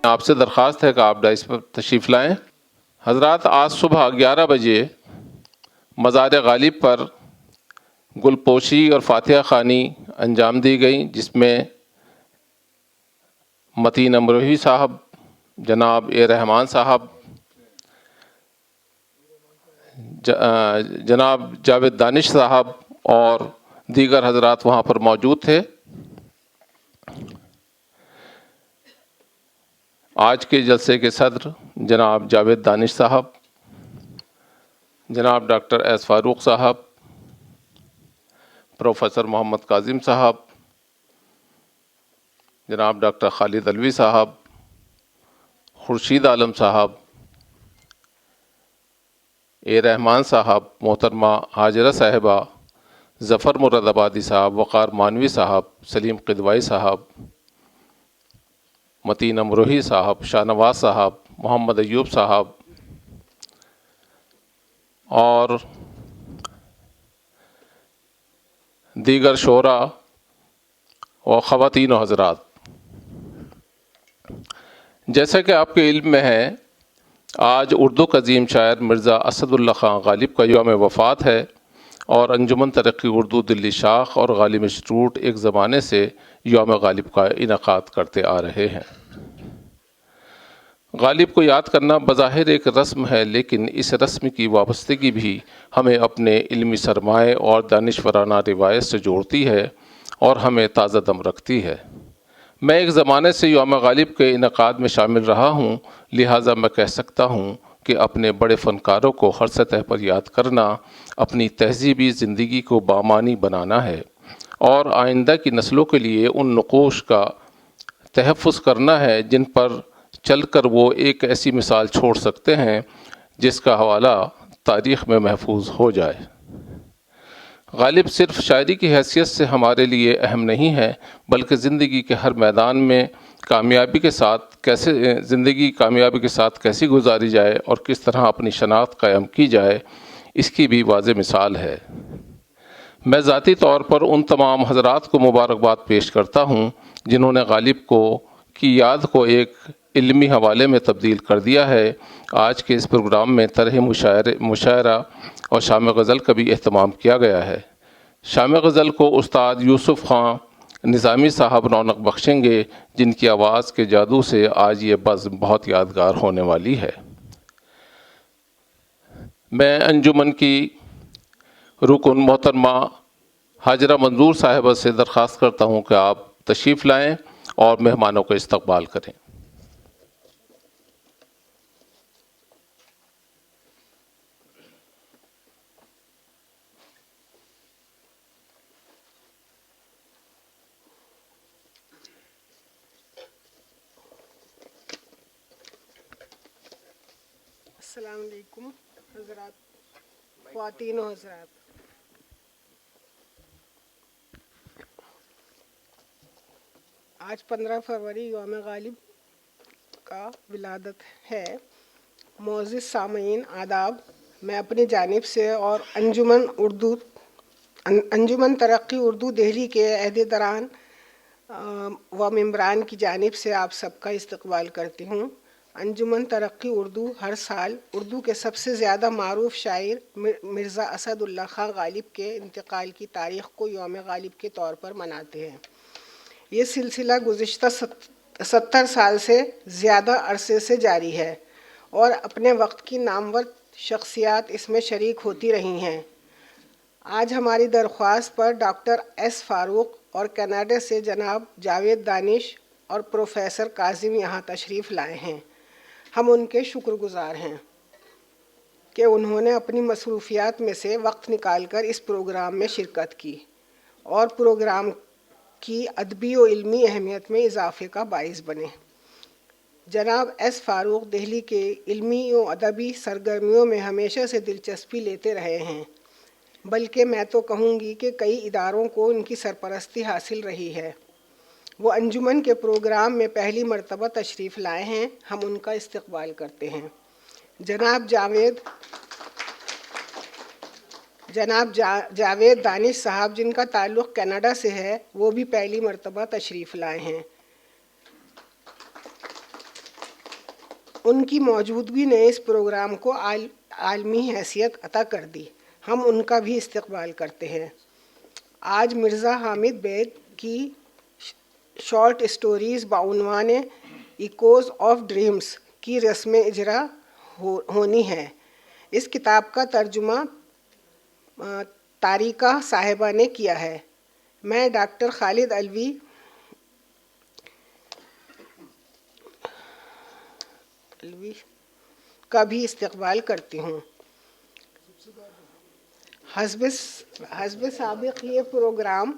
آپ سے درخواست ہے کہ آپ ڈائس پر تشریف لائیں۔ حضرات، آج صبح 11 بجے مزار غالب پر گل پوشی اور فاتحہ خوانی انجام دی گئی، جس میں متین امروہی صاحب، جناب اے رحمان صاحب، جناب جاوید دانش صاحب اور دیگر حضرات وہاں پر موجود تھے۔ آج کے جلسے کے صدر جناب جاوید دانش صاحب، جناب ڈاکٹر ایس فاروق صاحب، پروفیسر محمد کاظم صاحب، جناب ڈاکٹر خالد علوی صاحب، خورشید عالم صاحب، اے رحمان صاحب، محترمہ ہاجرہ صاحبہ، ظفر مراد آبادی صاحب، وقار مانوی صاحب، سلیم قدوائی صاحب، متین امروہی صاحب، شاہ نواز صاحب، محمد ایوب صاحب اور دیگر شعراء و خواتین و حضرات، جیسا کہ آپ کے علم میں ہے، آج اردو کا عظیم شاعر مرزا اسد اللہ خان غالب کا یوم وفات ہے، اور انجمن ترقی اردو دلی شاخ اور غالب انسٹیٹیوٹ ایک زمانے سے یوم غالب کا انعقاد کرتے آ رہے ہیں۔ غالب کو یاد کرنا بظاہر ایک رسم ہے، لیکن اس رسم کی وابستگی بھی ہمیں اپنے علمی سرمایہ اور دانشورانہ روایت سے جوڑتی ہے اور ہمیں تازہ دم رکھتی ہے۔ میں ایک زمانے سے یوم غالب کے انعقاد میں شامل رہا ہوں، لہٰذا میں کہہ سکتا ہوں کہ اپنے بڑے فنکاروں کو ہر سطح پر یاد کرنا اپنی تہذیبی زندگی کو بامعنی بنانا ہے، اور آئندہ کی نسلوں کے لیے ان نقوش کا تحفظ کرنا ہے جن پر چل کر وہ ایک ایسی مثال چھوڑ سکتے ہیں جس کا حوالہ تاریخ میں محفوظ ہو جائے۔ غالب صرف شاعری کی حیثیت سے ہمارے لیے اہم نہیں ہے، بلکہ زندگی کے ہر میدان میں کامیابی کے ساتھ کیسے گزاری جائے اور کس طرح اپنی شناخت قائم کی جائے، اس کی بھی واضح مثال ہے۔ میں ذاتی طور پر ان تمام حضرات کو مبارکباد پیش کرتا ہوں جنہوں نے غالب کی یاد کو ایک علمی حوالے میں تبدیل کر دیا ہے۔ آج کے اس پروگرام میں طرح مشاعرہ اور شام غزل کا بھی اہتمام کیا گیا ہے۔ شام غزل کو استاد یوسف خان نظامی صاحب رونق بخشیں گے، جن کی آواز کے جادو سے آج یہ بزم بہت یادگار ہونے والی ہے۔ میں انجمن کی رکن محترمہ ہاجرہ منظور صاحبہ سے درخواست کرتا ہوں کہ آپ تشریف لائیں اور مہمانوں کا استقبال کریں۔ السلام علیکم حضرات، خواتین و حضرات۔ آج 15 فروری یوم غالب کا ولادت ہے۔ معزز سامعین، آداب۔ میں اپنی جانب سے اور انجمن ترقی اردو دہلی کے عہدیداران و ممبران کی جانب سے آپ سب کا استقبال کرتی ہوں۔ انجمن ترقی اردو ہر سال اردو کے سب سے زیادہ معروف شاعر مرزا اسد اللہ خان غالب کے انتقال کی تاریخ کو یوم غالب کے طور پر مناتے ہیں۔ یہ سلسلہ گزشتہ 70 سال سے زیادہ عرصے سے جاری ہے اور اپنے وقت کی نامور شخصیات اس میں شریک ہوتی رہی ہیں۔ آج ہماری درخواست پر ڈاکٹر ایس فاروق اور کینیڈا سے جناب جاوید دانش اور پروفیسر کاظم یہاں تشریف لائے ہیں۔ ہم ان کے شکر گزار ہیں کہ انہوں نے اپنی مصروفیات میں سے وقت نکال کر اس پروگرام میں شرکت کی اور پروگرام کی ادبی و علمی اہمیت میں اضافے کا باعث بنے۔ جناب ایس فاروق دہلی کے علمی و ادبی سرگرمیوں میں ہمیشہ سے دلچسپی لیتے رہے ہیں، بلکہ میں تو کہوں گی کہ کئی اداروں کو ان کی سرپرستی حاصل رہی ہے۔ وہ انجمن کے پروگرام میں پہلی مرتبہ تشریف لائے ہیں، ہم ان کا استقبال کرتے ہیں۔ جناب جاوید دانش صاحب، جن کا تعلق کینیڈا سے ہے، وہ بھی پہلی مرتبہ تشریف لائے ہیں۔ ان کی موجودگی نے اس پروگرام کو عالمی حیثیت عطا کر دی. ہم ان کا بھی استقبال کرتے ہیں. آج مرزا حامد بیگ کی شارٹ اسٹوریز بعنوان ایکوز آف ڈریمز کی رسم اجرا ہونی ہے. اس کتاب کا ترجمہ طارقہ صاحبہ نے کیا ہے. میں ڈاکٹر خالد علوی کا بھی استقبال کرتی ہوں. حسب سابق یہ پروگرام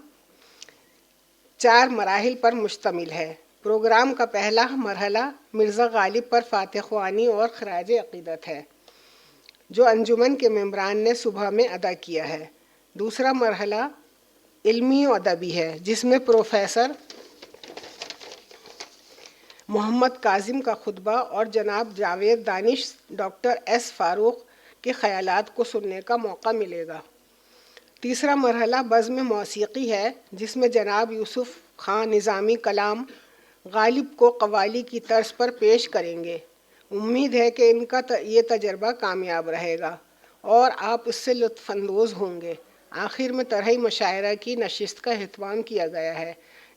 4 مراحل پر مشتمل ہے. پروگرام کا پہلا مرحلہ مرزا غالب پر فاتح خوانی اور خراج عقیدت ہے جو انجمن کے ممبران نے صبح میں ادا کیا ہے. دوسرا مرحلہ علمی و ادبی ہے جس میں پروفیسر محمد کاظم کا خطبہ اور جناب جاوید دانش ڈاکٹر ایس فاروق کے خیالات کو سننے کا موقع ملے گا. تیسرا مرحلہ بزم موسیقی ہے جس میں جناب یوسف خان نظامی کلام غالب کو قوالی کی طرز پر پیش کریں گے. امید ہے کہ ان کا یہ تجربہ کامیاب رہے گا اور آپ اس سے لطف اندوز ہوں گے. آخر میں طرحِ مشاعرہ کی نشست کا اہتمام کیا گیا ہے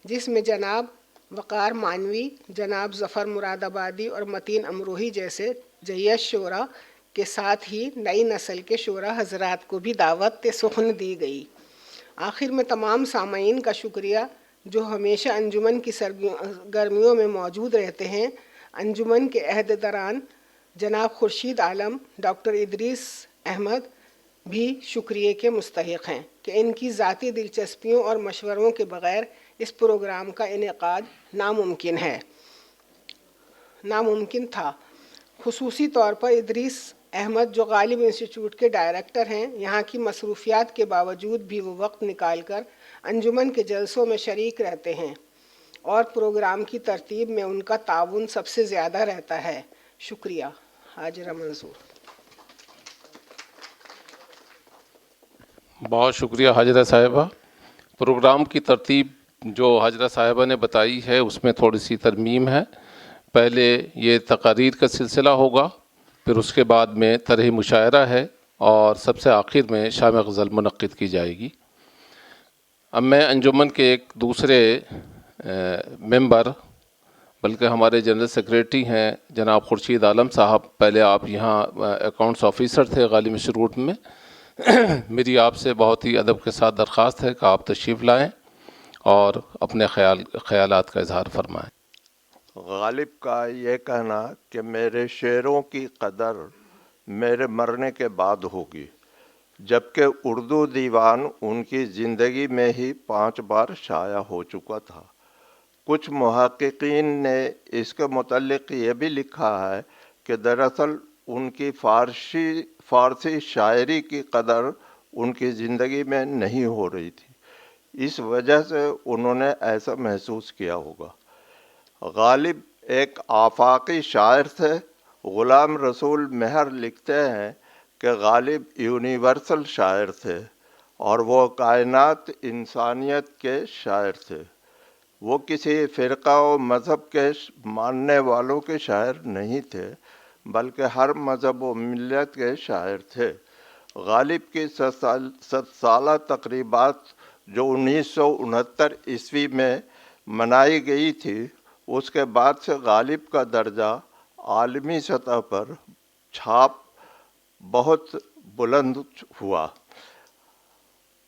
جس میں جناب وقار مانوی، جناب ظفر مراد آبادی اور متین امروہی جیسے جیش شعراء کے ساتھ ہی نئی نسل کے شعراء حضرات کو بھی دعوت سخن دی گئی. آخر میں تمام سامعین کا شکریہ جو ہمیشہ انجمن کی سرگرمیوں میں موجود رہتے ہیں. انجمن کے عہدیداران جناب خورشید عالم، ڈاکٹر ادریس احمد بھی شکریہ کے مستحق ہیں کہ ان کی ذاتی دلچسپیوں اور مشوروں کے بغیر اس پروگرام کا انعقاد ناممکن تھا. خصوصی طور پر ادریس احمد جو غالب انسٹیٹیوٹ کے ڈائریکٹر ہیں، یہاں کی مصروفیات کے باوجود بھی وہ وقت نکال کر انجمن کے جلسوں میں شریک رہتے ہیں اور پروگرام کی ترتیب میں ان کا تعاون سب سے زیادہ رہتا ہے. شکریہ. حاجرہ منظور. بہت شکریہ حاجرہ صاحبہ. پروگرام کی ترتیب جو حاجرہ صاحبہ نے بتائی ہے اس میں تھوڑی سی ترمیم ہے. پہلے یہ تقاریر کا سلسلہ ہوگا، پھر اس کے بعد میں طرح مشاعرہ ہے اور سب سے آخر میں شام غزل منعقد کی جائے گی. اب میں انجمن کے ایک دوسرے ممبر بلکہ ہمارے جنرل سیکریٹری ہیں جناب خورشید عالم صاحب، پہلے آپ یہاں اکاؤنٹس آفیسر تھے غالب انسٹیٹیوٹ میں. میری آپ سے بہت ہی ادب کے ساتھ درخواست ہے کہ آپ تشریف لائیں اور اپنے خیالات کا اظہار فرمائیں. غالب کا یہ کہنا کہ میرے شعروں کی قدر میرے مرنے کے بعد ہوگی، جبکہ اردو دیوان ان کی زندگی میں ہی 5 بار شائع ہو چکا تھا. کچھ محققین نے اس کے متعلق یہ بھی لکھا ہے کہ دراصل ان کی فارسی شاعری کی قدر ان کی زندگی میں نہیں ہو رہی تھی، اس وجہ سے انہوں نے ایسا محسوس کیا ہوگا. غالب ایک آفاقی شاعر تھے. غلام رسول مہر لکھتے ہیں کہ غالب یونیورسل شاعر تھے اور وہ کائنات انسانیت کے شاعر تھے. وہ کسی فرقہ و مذہب کے ماننے والوں کے شاعر نہیں تھے بلکہ ہر مذہب و ملت کے شاعر تھے. غالب کی 100 سالہ تقریبات جو 1969 عیسوی میں منائی گئی تھی، اس کے بعد سے غالب کا درجہ عالمی سطح پر چھاپ بہت بلند ہوا.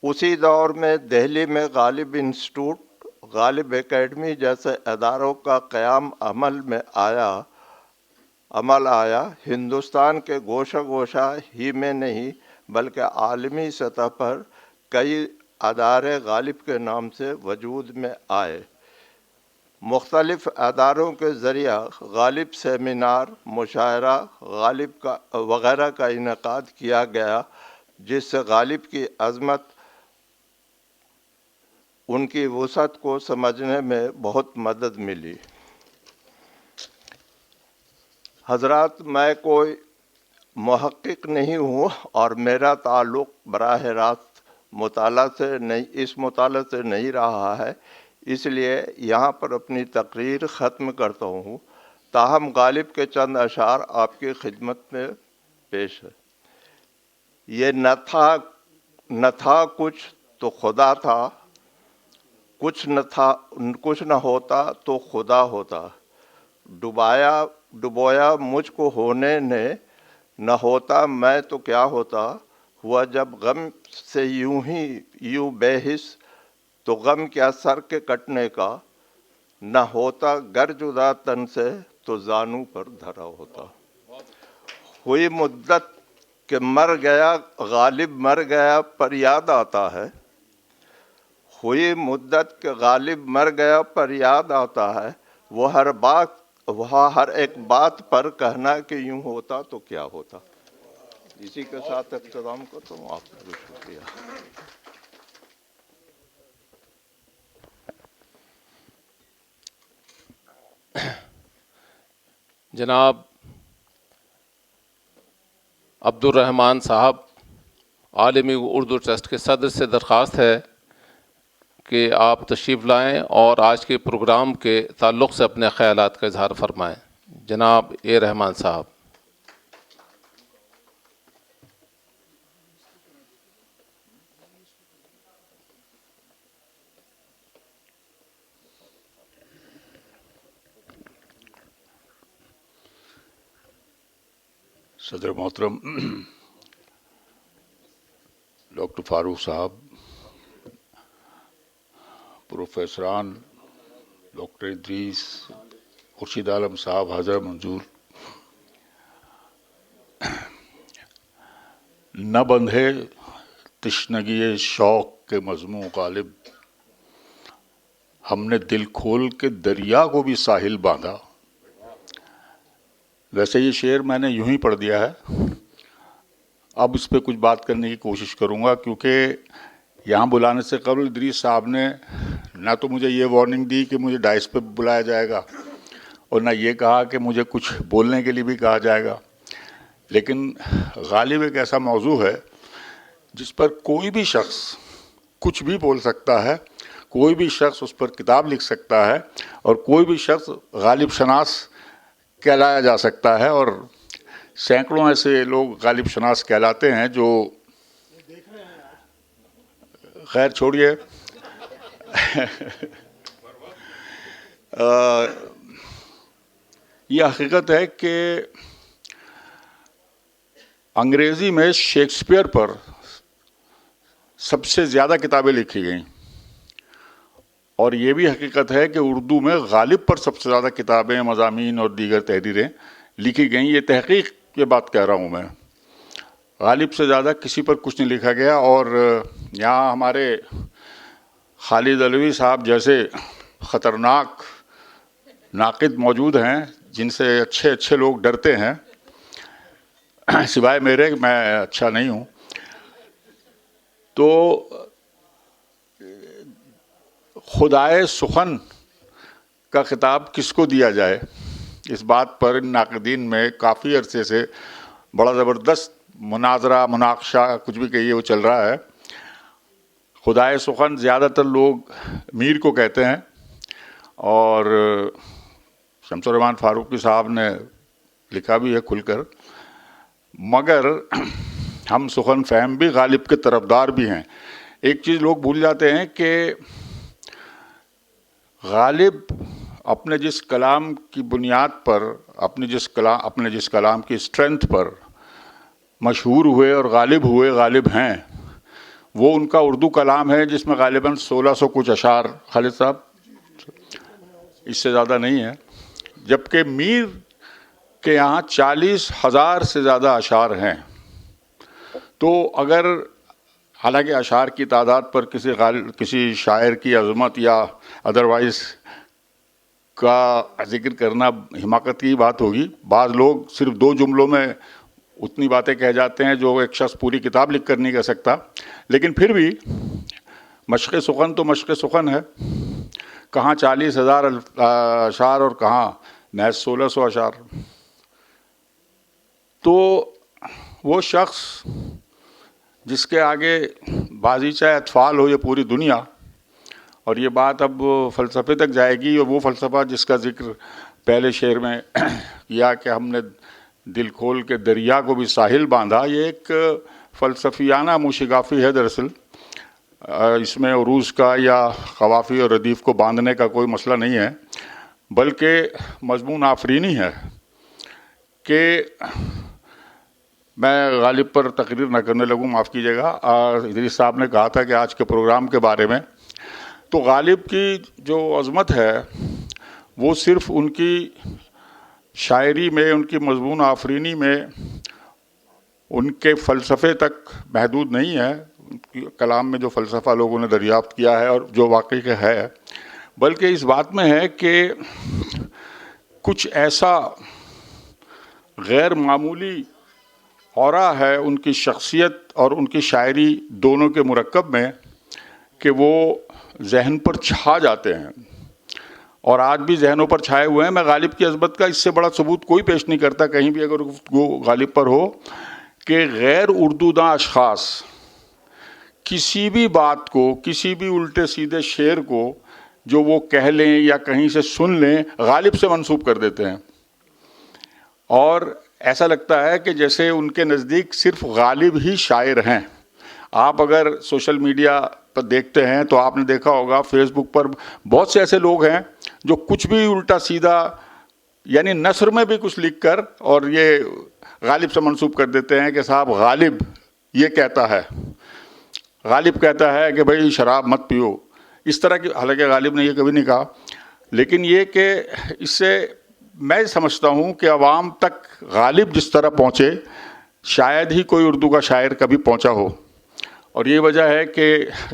اسی دور میں دہلی میں غالب انسٹیٹیوٹ، غالب اکیڈمی جیسے اداروں کا قیام عمل آیا. ہندوستان کے گوشہ گوشہ ہی میں نہیں بلکہ عالمی سطح پر کئی ادارے غالب کے نام سے وجود میں آئے. مختلف اداروں کے ذریعہ غالب سیمینار، مشاعرہ وغیرہ کا انعقاد کیا گیا، جس سے غالب کی عظمت، ان کی وسعت کو سمجھنے میں بہت مدد ملی. حضرات، میں کوئی محقق نہیں ہوں اور میرا تعلق براہ راست اس مطالعہ سے نہیں رہا ہے، اس لیے یہاں پر اپنی تقریر ختم کرتا ہوں. تاہم غالب کے چند اشعار آپ کی خدمت میں پیش ہے۔ یہ نہ تھا کچھ تو خدا تھا، کچھ نہ ہوتا تو خدا ہوتا، ڈبویا مجھ کو ہونے نے، نہ ہوتا میں تو کیا ہوتا، ہوا جب غم سے یوں بے حس، تو غم کیا سر کے کٹنے کا، نہ ہوتا گر جدا تن سے تو زانو پر دھرا ہوتا۔ ہوئی مدت کہ مر گیا غالب، مر گیا پر یاد آتا ہے، ہوئی مدت کہ غالب مر گیا پر یاد آتا ہے، وہ ہر ایک بات پر کہنا کہ یوں ہوتا تو کیا ہوتا۔ اسی کے ساتھ اختتام کرتا ہوں، آپ کا شکریہ۔ جناب عبد الرحمن صاحب، عالمی اردو ٹرسٹ کے صدر سے درخواست ہے کہ آپ تشریف لائیں اور آج کے پروگرام کے تعلق سے اپنے خیالات کا اظہار فرمائیں۔ جناب اے رحمان صاحب۔ صدر محترم ڈاکٹر فاروق صاحب، پروفیسران ڈاکٹر ادریس، خورشید عالم صاحب، حاضر منظور، نہ بندھے تشنگی شوق کے مضموں غالب، ہم نے دل کھول کے دریا کو بھی ساحل باندھا۔ ویسے یہ شعر میں نے یوں ہی پڑھ دیا ہے، اب اس پہ کچھ بات کرنے کی کوشش کروں گا، کیونکہ یہاں بلانے سے قبل ادریس صاحب نے نہ تو مجھے یہ وارننگ دی کہ مجھے ڈائس پہ بلایا جائے گا، اور نہ یہ کہا کہ مجھے کچھ بولنے کے لیے بھی کہا جائے گا۔ لیکن غالب ایک ایسا موضوع ہے جس پر کوئی بھی شخص کچھ بھی بول سکتا ہے، کوئی بھی شخص اس پر کتاب لکھ سکتا ہے، اور کوئی بھی شخص غالب شناس کہلایا جا سکتا ہے، اور سینکڑوں ایسے لوگ غالب شناس کہلاتے ہیں جو، خیر چھوڑیے، یہ حقیقت ہے کہ انگریزی میں شیکسپیئر پر سب سے زیادہ کتابیں لکھی گئیں، اور یہ بھی حقیقت ہے کہ اردو میں غالب پر سب سے زیادہ کتابیں، مضامین اور دیگر تحریریں لکھی گئیں۔ یہ تحقیق کی بات کہہ رہا ہوں میں، غالب سے زیادہ کسی پر کچھ نہیں لکھا گیا۔ اور یہاں ہمارے خالد علوی صاحب جیسے خطرناک ناقد موجود ہیں جن سے اچھے لوگ ڈرتے ہیں، سوائے میرے، میں اچھا نہیں ہوں۔ تو خدائے سخن کا خطاب کس کو دیا جائے، اس بات پر ناقدین میں کافی عرصے سے بڑا زبردست مناظرہ، مناقشہ، کچھ بھی کہیے، وہ چل رہا ہے۔ خدائے سخن زیادہ تر لوگ میر کو کہتے ہیں، اور شمس الرحمن فاروقی صاحب نے لکھا بھی ہے کھل کر، مگر ہم سخن فہم بھی غالب کے طرفدار بھی ہیں۔ ایک چیز لوگ بھول جاتے ہیں کہ غالب اپنے جس کلام کی بنیاد پر، اپنے جس کلام کی اسٹرینتھ پر مشہور ہوئے اور غالب ہوئے، غالب ہیں، وہ ان کا اردو کلام ہے جس میں غالباً 1600 کچھ اشعار، خالد صاحب اس سے زیادہ نہیں ہے، جبکہ میر کے یہاں 40,000 سے زیادہ اشعار ہیں۔ تو اگر، حالانکہ اشعار کی تعداد پر کسی شاعر کی عظمت یا ادروائز کا ذکر کرنا حماقت کی بات ہوگی، بعض لوگ صرف 2 جملوں میں اتنی باتیں کہہ جاتے ہیں جو ایک شخص پوری کتاب لکھ کر نہیں کہہ سکتا، لیکن پھر بھی مشق سخن تو مشق سخن ہے، کہاں 40,000 اشعار اور کہاں محض 1600 اشعار۔ تو وہ شخص جس کے آگے بازیچہ اطفال ہو یہ پوری دنیا، اور یہ بات اب فلسفے تک جائے گی، اور وہ فلسفہ جس کا ذکر پہلے شعر میں کیا کہ ہم نے دل کھول کے دریا کو بھی ساحل باندھا، یہ ایک فلسفیانہ موشگافی ہے دراصل. اس میں عروض کا یا قوافی اور ردیف کو باندھنے کا کوئی مسئلہ نہیں ہے، بلکہ مضمون آفرینی ہے. کہ میں غالب پر تقریر نہ کرنے لگوں، معاف کیجیے گا. ادریس صاحب نے کہا تھا کہ آج کے پروگرام کے بارے میں، تو غالب کی جو عظمت ہے وہ صرف ان کی شاعری میں، ان کی مضمون آفرینی میں، ان کے فلسفے تک محدود نہیں ہے. ان کی کلام میں جو فلسفہ لوگوں نے دریافت کیا ہے اور جو واقعی کا ہے، بلکہ اس بات میں ہے کہ کچھ ایسا غیر معمولی اورا ہے ان کی شخصیت اور ان کی شاعری دونوں کے مرکب میں کہ وہ ذہن پر چھا جاتے ہیں، اور آج بھی ذہنوں پر چھائے ہوئے ہیں. میں غالب کی عظمت کا اس سے بڑا ثبوت کوئی پیش نہیں کرتا کہیں بھی اگر گفتگو غالب پر ہو، کہ غیر اردو داں اشخاص کسی بھی بات کو، کسی بھی الٹے سیدھے شعر کو جو وہ کہہ لیں یا کہیں سے سن لیں، غالب سے منسوب کر دیتے ہیں. اور ایسا لگتا ہے کہ جیسے ان کے نزدیک صرف غالب ہی شاعر ہیں. آپ اگر سوشل میڈیا پر دیکھتے ہیں تو آپ نے دیکھا ہوگا فیس بک پر بہت سے ایسے لوگ ہیں جو کچھ بھی الٹا سیدھا، یعنی نثر میں بھی کچھ لکھ کر اور یہ غالب سے منسوب کر دیتے ہیں کہ صاحب غالب یہ کہتا ہے، غالب کہتا ہے کہ بھائی شراب مت پیو، اس طرح کی. حالانکہ غالب نے یہ کبھی نہیں کہا، لیکن یہ کہ اس سے میں سمجھتا ہوں کہ عوام تک غالب جس طرح پہنچے شاید ہی کوئی اردو کا شاعر کبھی پہنچا ہو. اور یہ وجہ ہے کہ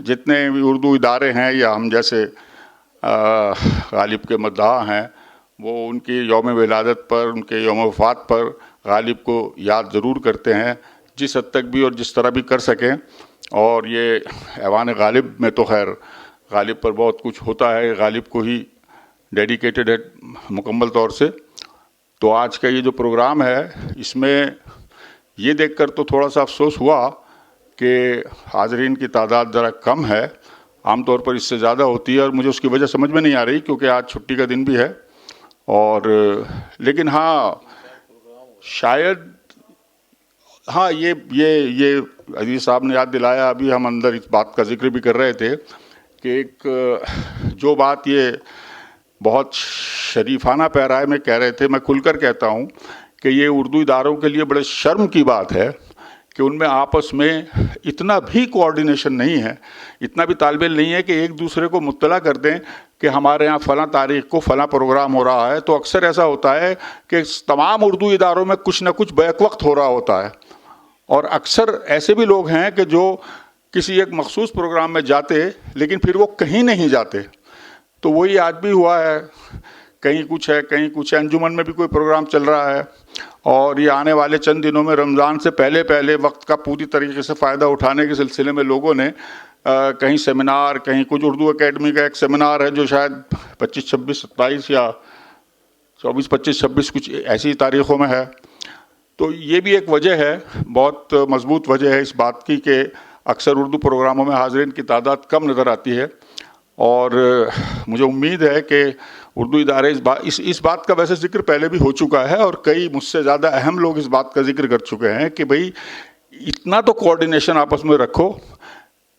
جتنے بھی اردو ادارے ہیں یا ہم جیسے غالب کے مداح ہیں، وہ ان کی یوم ولادت پر، ان کے یوم وفات پر غالب کو یاد ضرور کرتے ہیں، جس حد تک بھی اور جس طرح بھی کر سکیں. اور یہ ایوان غالب میں تو خیر غالب پر بہت کچھ ہوتا ہے، غالب کو ہی ڈیڈیکیٹڈ ہے مکمل طور سے. تو آج کا یہ جو پروگرام ہے، اس میں یہ دیکھ کر تو تھوڑا سا افسوس ہوا کہ حاضرین کی تعداد ذرا کم ہے. عام طور پر اس سے زیادہ ہوتی ہے، اور مجھے اس کی وجہ سمجھ میں نہیں آ رہی کیونکہ آج چھٹی کا دن بھی ہے. اور لیکن ہاں شاید ہاں یہ عزیز صاحب نے یاد دلایا، ابھی ہم اندر اس بات کا ذکر بھی کر رہے تھے کہ ایک جو بات یہ بہت شریفانہ پیرائے میں کہہ رہے تھے، میں کھل کر کہتا ہوں کہ یہ اردو اداروں کے لیے بڑے شرم کی بات ہے کہ ان میں آپس میں اتنا بھی کوآرڈینیشن نہیں ہے، اتنا بھی طالب علم نہیں ہے کہ ایک دوسرے کو مطلع کر دیں کہ ہمارے یہاں فلاں تاریخ کو فلاں پروگرام ہو رہا ہے. تو اکثر ایسا ہوتا ہے کہ تمام اردو اداروں میں کچھ نہ کچھ بیک وقت ہو رہا ہوتا ہے، اور اکثر ایسے بھی لوگ ہیں کہ جو کسی ایک مخصوص پروگرام میں جاتے لیکن پھر وہ کہیں نہیں جاتے. تو وہی آج بھی ہوا ہے، کہیں کچھ ہے کہیں کچھ ہے. انجمن میں بھی کوئی پروگرام چل رہا ہے، اور یہ آنے والے چند دنوں میں رمضان سے پہلے وقت کا پوری طریقے سے فائدہ اٹھانے کے سلسلے میں لوگوں نے کہیں سیمینار، کہیں کچھ اردو اکیڈمی کا ایک سیمینار ہے جو شاید 25 26 27 یا 24 25 26 کچھ ایسی تاریخوں میں ہے. تو یہ بھی ایک وجہ ہے، بہت مضبوط وجہ ہے اس بات کی کہ اکثر اردو پروگراموں میں حاضرین کی تعداد کم نظر آتی ہے. اور مجھے امید ہے کہ اردو ادارے اس بات کا ویسے ذکر پہلے بھی ہو چکا ہے، اور کئی مجھ سے زیادہ اہم لوگ اس بات کا ذکر کر چکے ہیں کہ بھئی اتنا تو کوآرڈینیشن آپس میں رکھو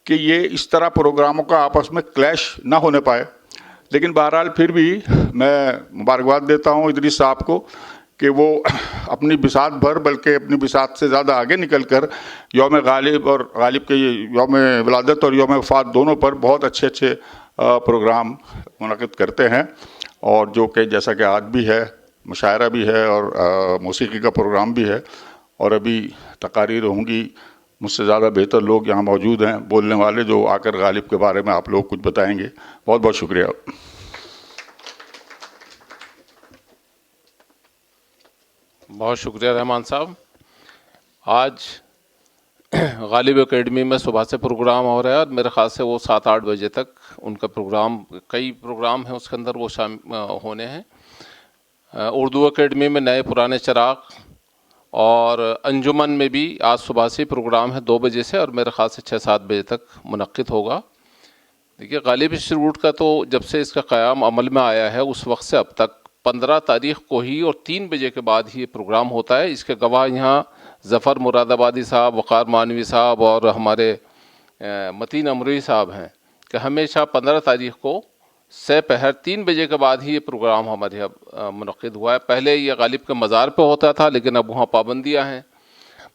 کہ یہ اس طرح پروگراموں کا آپس میں کلیش نہ ہونے پائے. لیکن بہرحال پھر بھی میں مبارکباد دیتا ہوں ادریس صاحب کو کہ وہ اپنی بساط بھر بلکہ اپنی بساط سے زیادہ آگے نکل کر یوم غالب اور غالب کے یوم ولادت اور یوم وفات دونوں پر بہت اچھے پروگرام منعقد کرتے ہیں. اور جو کہ جیسا کہ آج بھی ہے، مشاعرہ بھی ہے اور موسیقی کا پروگرام بھی ہے، اور ابھی تقاریر ہوں گی. مجھ سے زیادہ بہتر لوگ یہاں موجود ہیں بولنے والے، جو آ کر غالب کے بارے میں آپ لوگ کچھ بتائیں گے. بہت بہت شکریہ. بہت شکریہ رحمان صاحب. آج غالب اکیڈمی میں صبح سے پروگرام ہو رہا ہے، اور میرے خیال سے وہ 7-8 بجے تک ان کا پروگرام، کئی پروگرام ہیں اس کے اندر وہ ہونے ہیں. اردو اکیڈمی میں نئے پرانے چراغ، اور انجمن میں بھی آج صبح سے پروگرام ہے 2 بجے سے، اور میرے خیال سے 6-7 بجے تک منعقد ہوگا. دیکھیے غالب انسٹیٹیوٹ کا تو جب سے اس کا قیام عمل میں آیا ہے اس وقت سے اب تک 15 تاریخ کو ہی اور 3 بجے کے بعد ہی یہ پروگرام ہوتا ہے. اس کے گواہ یہاں ظفر مراد آبادی صاحب، وقار مانوی صاحب اور ہمارے متین امروی صاحب ہیں کہ ہمیشہ 15 تاریخ کو سے پہر 3 بجے کے بعد ہی یہ پروگرام ہمارے یہاں منعقد ہوا ہے. پہلے یہ غالب کے مزار پہ ہوتا تھا لیکن اب وہاں پابندیاں ہیں.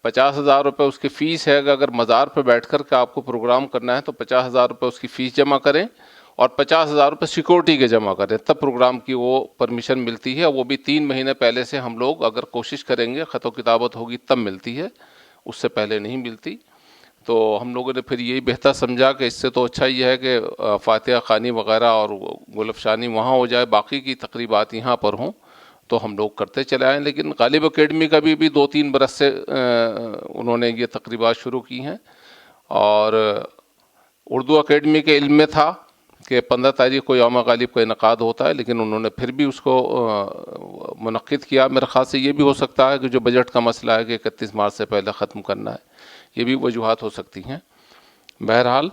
50,000 روپے اس کی فیس ہے کہ اگر مزار پہ بیٹھ کر کے آپ کو پروگرام کرنا ہے تو 50,000 روپے اس کی فیس جمع کریں اور 50,000 روپے سیکورٹی کے جمع کریں، تب پروگرام کی وہ پرمیشن ملتی ہے. وہ بھی 3 مہینے پہلے سے ہم لوگ اگر کوشش کریں گے، خط و کتابت ہوگی تب ملتی ہے، اس سے پہلے نہیں ملتی. تو ہم لوگوں نے پھر یہی بہتر سمجھا کہ اس سے تو اچھا یہ ہے کہ فاتحہ خوانی وغیرہ اور گل افشانی وہاں ہو جائے، باقی کی تقریبات یہاں پر ہوں، تو ہم لوگ کرتے چلے آئیں. لیکن غالب اکیڈمی کا بھی 2-3 برس سے انہوں نے یہ تقریبات شروع کی ہیں. اور اردو اکیڈمی کے علم میں تھا کہ 15 تاریخ کو یوم غالب کا انعقاد ہوتا ہے، لیکن انہوں نے پھر بھی اس کو منعقد کیا. میرے خیال سے یہ بھی ہو سکتا ہے کہ جو بجٹ کا مسئلہ ہے کہ 31 مارچ سے پہلے ختم کرنا ہے، یہ بھی وجوہات ہو سکتی ہیں. بہرحال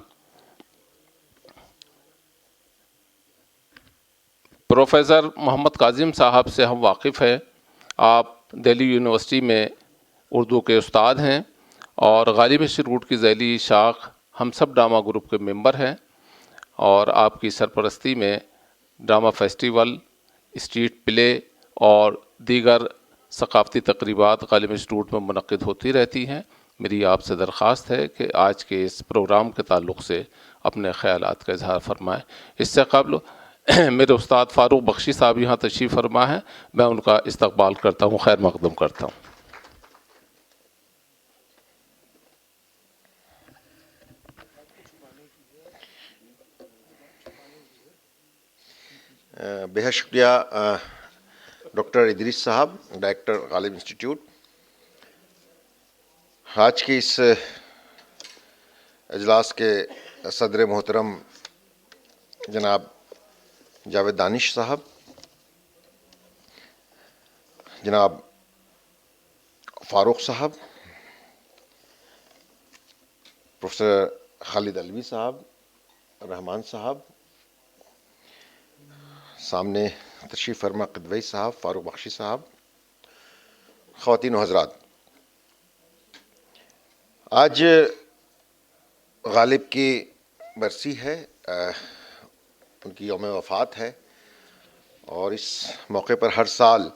پروفیسر محمد کاظم صاحب سے ہم واقف ہیں. آپ دہلی یونیورسٹی میں اردو کے استاد ہیں اور غالب انسٹیٹیوٹ کی ذیلی شاخ ہم سب ڈرامہ گروپ کے ممبر ہیں، اور آپ کی سرپرستی میں ڈرامہ فیسٹیول، اسٹریٹ پلے اور دیگر ثقافتی تقریبات غالب انسٹیٹیوٹ میں منعقد ہوتی رہتی ہیں. میری آپ سے درخواست ہے کہ آج کے اس پروگرام کے تعلق سے اپنے خیالات کا اظہار فرمائیں. اس سے قبل میرے استاد فاروق بخشی صاحب یہاں تشریف فرما ہیں، میں ان کا استقبال کرتا ہوں، خیر مقدم کرتا ہوں. بہت شکریہ ڈاکٹر ادریس صاحب، ڈائریکٹر غالب انسٹیٹیوٹ. آج کے اس اجلاس کے صدر محترم جناب جاوید دانش صاحب، جناب فاروق صاحب، پروفیسر خالد علوی صاحب، رحمان صاحب، سامنے تشریف فرما قدوئی صاحب، فاروق بخشی صاحب، خواتین و حضرات، آج غالب کی برسی ہے، ان کی یوم وفات ہے، اور اس موقع پر ہر سال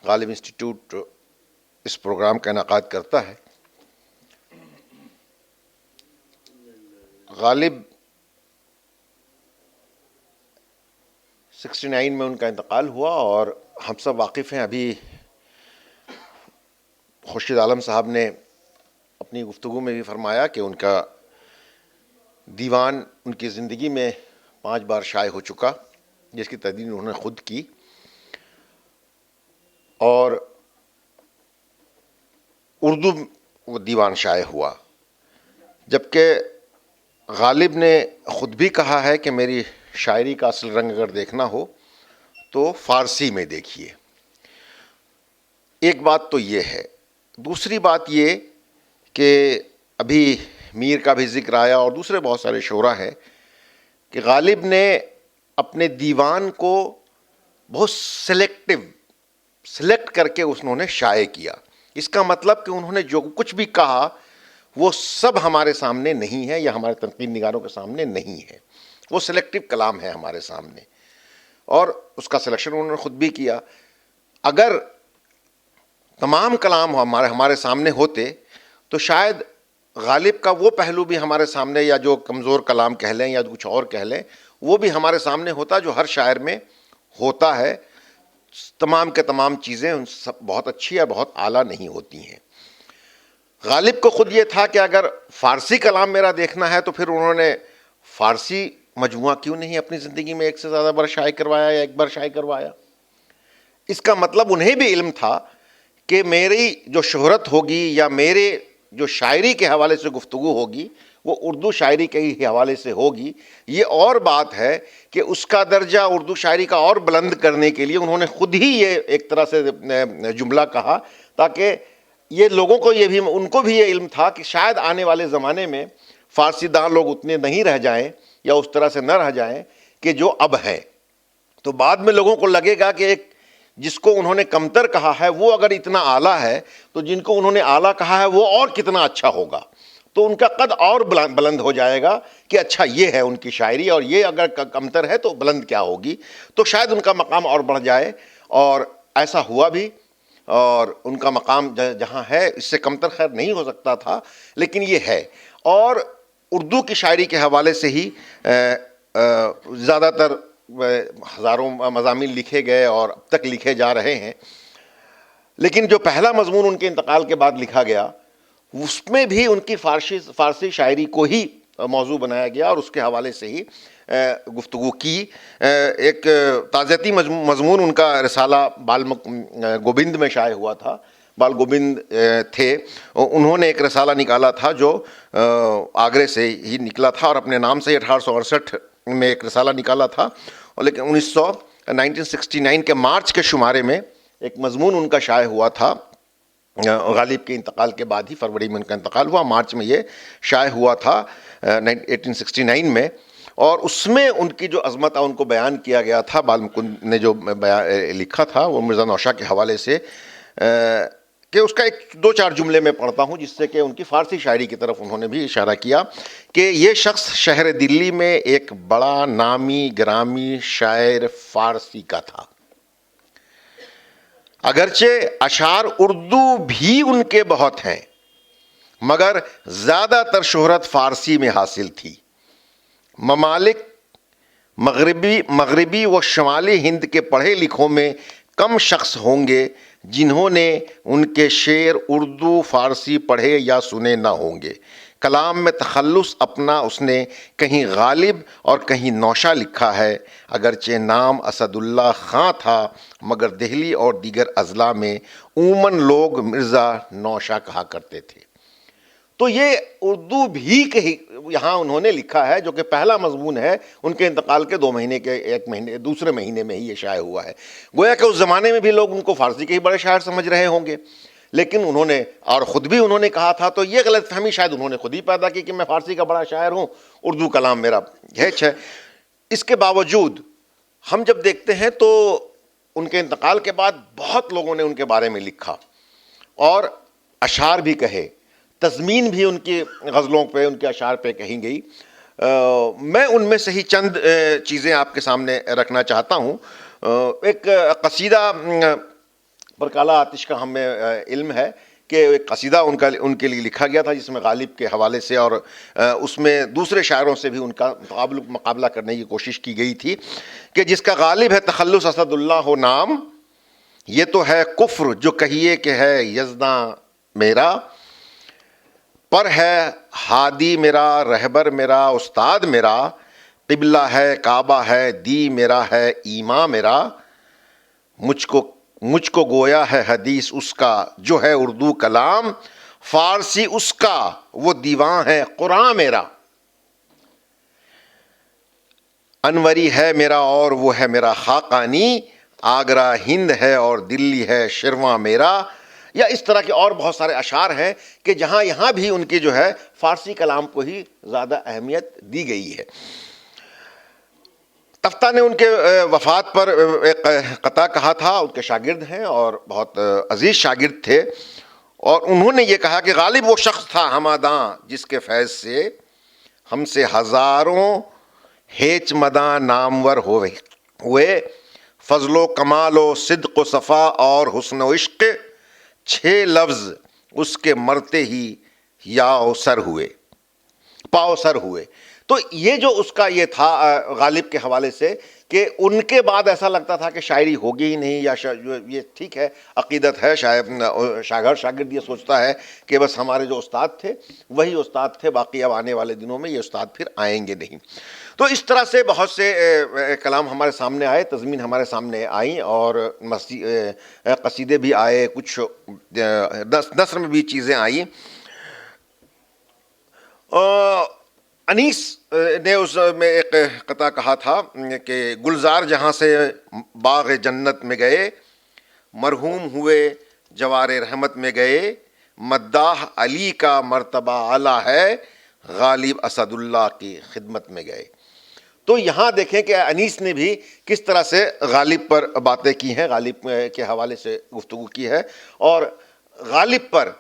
غالب انسٹیٹیوٹ اس پروگرام کا انعقاد کرتا ہے. غالب 69 میں ان کا انتقال ہوا، اور ہم سب واقف ہیں. ابھی خورشید عالم صاحب نے اپنی گفتگو میں بھی فرمایا کہ ان کا دیوان ان کی زندگی میں 5 بار شائع ہو چکا، جس کی تردید انہوں نے خود کی. اور اردو وہ دیوان شائع ہوا، جبکہ غالب نے خود بھی کہا ہے کہ میری شاعری کا اصل رنگ اگر دیکھنا ہو تو فارسی میں دیکھیے. ایک بات تو یہ ہے. دوسری بات یہ کہ ابھی میر کا بھی ذکر آیا اور دوسرے بہت سارے شعراء ہیں کہ غالب نے اپنے دیوان کو بہت سلیکٹ کر کے انہوں نے شائع کیا. اس کا مطلب کہ انہوں نے جو کچھ بھی کہا وہ سب ہمارے سامنے نہیں ہے، یا ہمارے تنقید نگاروں کے سامنے نہیں ہے. وہ سلیکٹو کلام ہے ہمارے سامنے، اور اس کا سلیکشن انہوں نے خود بھی کیا. اگر تمام کلام ہمارے سامنے ہوتے تو شاید غالب کا وہ پہلو بھی ہمارے سامنے، یا جو کمزور کلام کہہ لیں یا کچھ اور کہہ لیں، وہ بھی ہمارے سامنے ہوتا جو ہر شاعر میں ہوتا ہے. تمام کے تمام چیزیں ان سب بہت اچھی اور بہت اعلیٰ نہیں ہوتی ہیں. غالب کو خود یہ تھا کہ اگر فارسی کلام میرا دیکھنا ہے تو پھر انہوں نے فارسی مجموعہ کیوں نہیں اپنی زندگی میں ایک سے زیادہ بار شائع کروایا یا ایک بار شائع کروایا. اس کا مطلب انہیں بھی علم تھا کہ میری جو شہرت ہوگی یا میرے جو شاعری کے حوالے سے گفتگو ہوگی وہ اردو شاعری کے ہی حوالے سے ہوگی. یہ اور بات ہے کہ اس کا درجہ اردو شاعری کا اور بلند کرنے کے لیے انہوں نے خود ہی یہ ایک طرح سے جملہ کہا، تاکہ یہ لوگوں کو یہ بھی، ان کو بھی یہ علم تھا کہ شاید آنے والے زمانے میں فارسی داں لوگ اتنے نہیں رہ جائیں یا اس طرح سے نہ رہ جائیں کہ جو اب ہیں. تو بعد میں لوگوں کو لگے گا کہ ایک جس کو انہوں نے کمتر کہا ہے وہ اگر اتنا اعلیٰ ہے تو جن کو انہوں نے اعلیٰ کہا ہے وہ اور کتنا اچھا ہوگا. تو ان کا قد اور بلند ہو جائے گا کہ اچھا یہ ہے ان کی شاعری، اور یہ اگر کمتر ہے تو بلند کیا ہوگی. تو شاید ان کا مقام اور بڑھ جائے، اور ایسا ہوا بھی، اور ان کا مقام جہاں ہے اس سے کمتر خیر نہیں ہو سکتا تھا، لیکن یہ ہے. اور اردو کی شاعری کے حوالے سے ہی زیادہ تر ہزاروں مضامین لکھے گئے اور اب تک لکھے جا رہے ہیں. لیکن جو پہلا مضمون ان کے انتقال کے بعد لکھا گیا اس میں بھی ان کی فارسی شاعری کو ہی موضوع بنایا گیا اور اس کے حوالے سے ہی گفتگو کی. ایک تعزیتی مضمون ان کا رسالہ بال گوبند میں شائع ہوا تھا. بال گوبند تھے، انہوں نے ایک رسالہ نکالا تھا جو آگرے سے ہی نکلا تھا، اور اپنے نام سے 1868 میں ایک رسالہ نکالا تھا. اور لیکن 1969 کے مارچ کے شمارے میں ایک مضمون ان کا شائع ہوا تھا. غالب کے انتقال کے بعد ہی فروری میں ان کا انتقال ہوا، مارچ میں یہ شائع ہوا تھا 1869 میں. اور اس میں ان کی جو عظمت ان کو بیان کیا گیا تھا. بال مکند نے جو لکھا تھا وہ مرزا نوشا کے حوالے سے، کہ اس کا ایک دو چار جملے میں پڑھتا ہوں جس سے کہ ان کی فارسی شاعری کی طرف انہوں نے بھی اشارہ کیا کہ یہ شخص شہر دلی میں ایک بڑا نامی گرامی شاعر فارسی کا تھا. اگرچہ اشعار اردو بھی ان کے بہت ہیں مگر زیادہ تر شہرت فارسی میں حاصل تھی. ممالک مغربی و شمالی ہند کے پڑھے لکھوں میں کم شخص ہوں گے جنہوں نے ان کے شعر اردو فارسی پڑھے یا سنے نہ ہوں گے. کلام میں تخلص اپنا اس نے کہیں غالب اور کہیں نوشا لکھا ہے. اگرچہ نام اسد اللہ خاں تھا مگر دہلی اور دیگر اضلاع میں عموماً لوگ مرزا نوشا کہا کرتے تھے. تو یہ اردو بھی یہاں انہوں نے لکھا ہے جو کہ پہلا مضمون ہے. ان کے انتقال کے 2 مہینے کے 1 مہینے دوسرے مہینے میں ہی یہ شائع ہوا ہے. گویا کہ اس زمانے میں بھی لوگ ان کو فارسی کے ہی بڑے شاعر سمجھ رہے ہوں گے، لیکن انہوں نے، اور خود بھی انہوں نے کہا تھا، تو یہ غلط فہمی شاید انہوں نے خود ہی پیدا کی کہ میں فارسی کا بڑا شاعر ہوں، اردو کلام میرا ہیچ ہے. اس کے باوجود ہم جب دیکھتے ہیں تو ان کے انتقال کے بعد بہت لوگوں نے ان کے بارے میں لکھا اور اشعار بھی کہے، تضمین بھی ان کی غزلوں پہ، ان کے اشعار پہ کہی گئی. میں ان میں سے ہی چند چیزیں آپ کے سامنے رکھنا چاہتا ہوں. ایک قصیدہ پر کالا آتش کا ہمیں علم ہے کہ ایک قصیدہ ان کے لیے لکھا گیا تھا جس میں غالب کے حوالے سے اور اس میں دوسرے شاعروں سے بھی ان کا مقابلہ کرنے کی کوشش کی گئی تھی کہ جس کا غالب ہے تخلص اسد اللہ ہو نام، یہ تو ہے کفر جو کہیے کہ ہے یزداں میرا، پر ہے ہادی میرا رہبر میرا استاد میرا، قبلہ ہے کعبہ ہے دی میرا ہے ایمان میرا، مجھ کو گویا ہے حدیث اس کا جو ہے اردو کلام، فارسی اس کا وہ دیوان ہے قرآن میرا، انوری ہے میرا اور وہ ہے میرا خاقانی، آگرہ ہند ہے اور دلی ہے شرواں میرا. یا اس طرح کے اور بہت سارے اشعار ہیں کہ جہاں یہاں بھی ان کی جو ہے فارسی کلام کو ہی زیادہ اہمیت دی گئی ہے. تفتہ نے ان کے وفات پر ایک قطعہ کہا تھا، ان کے شاگرد ہیں اور بہت عزیز شاگرد تھے، اور انہوں نے یہ کہا کہ غالب وہ شخص تھا ہماداں جس کے فیض سے ہم سے ہزاروں ہیچ مداں نامور ہوئے، فضل و کمال و صدق و صفا اور حسن و عشق 6 لفظ اس کے مرتے ہی یاؤ سر ہوئے، پاؤ سر ہوئے. تو یہ جو اس کا یہ تھا غالب کے حوالے سے کہ ان کے بعد ایسا لگتا تھا کہ شاعری ہوگی ہی نہیں، یا یہ ٹھیک ہے عقیدت ہے، شاگرد یہ سوچتا ہے کہ بس ہمارے جو استاد تھے وہی استاد تھے، باقی اب آنے والے دنوں میں یہ استاد پھر آئیں گے نہیں. تو اس طرح سے بہت سے کلام ہمارے سامنے آئے، تضمین ہمارے سامنے آئیں اور قصیدے بھی آئے، کچھ نثر میں بھی چیزیں آئیں. انیس نے اس میں ایک قطعہ کہا تھا کہ گلزار جہاں سے باغ جنت میں گئے، مرحوم ہوئے جوار رحمت میں گئے، مداح علی کا مرتبہ اعلیٰ ہے، غالب اسد اللہ کی خدمت میں گئے. تو یہاں دیکھیں کہ انیس نے بھی کس طرح سے غالب پر باتیں کی ہیں، غالب کے حوالے سے گفتگو کی ہے، اور غالب پر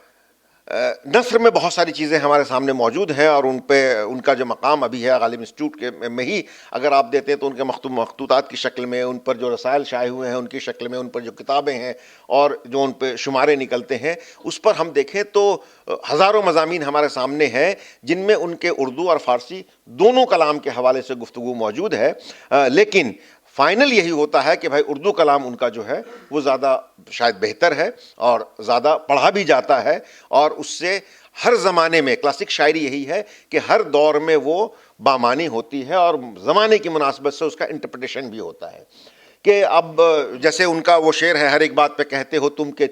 نثر میں بہت ساری چیزیں ہمارے سامنے موجود ہیں، اور ان کا جو مقام ابھی ہے غالب انسٹیٹیوٹ کے میں ہی اگر آپ دیتے ہیں تو ان کے مخطوطات کی شکل میں، ان پر جو رسائل شائع ہوئے ہیں ان کی شکل میں، ان پر جو کتابیں ہیں اور جو ان پہ شمارے نکلتے ہیں، اس پر ہم دیکھیں تو ہزاروں مضامین ہمارے سامنے ہیں جن میں ان کے اردو اور فارسی دونوں کلام کے حوالے سے گفتگو موجود ہے، لیکن فائنل یہی ہوتا ہے کہ بھائی اردو کلام ان کا جو ہے وہ زیادہ شاید بہتر ہے اور زیادہ پڑھا بھی جاتا ہے، اور اس سے ہر زمانے میں کلاسک شاعری یہی ہے کہ ہر دور میں وہ بامانی ہوتی ہے اور زمانے کی مناسبت سے اس کا انٹرپریٹیشن بھی ہوتا ہے، کہ اب جیسے ان کا وہ شعر ہے، ہر ایک بات پہ کہتے ہو تم کہ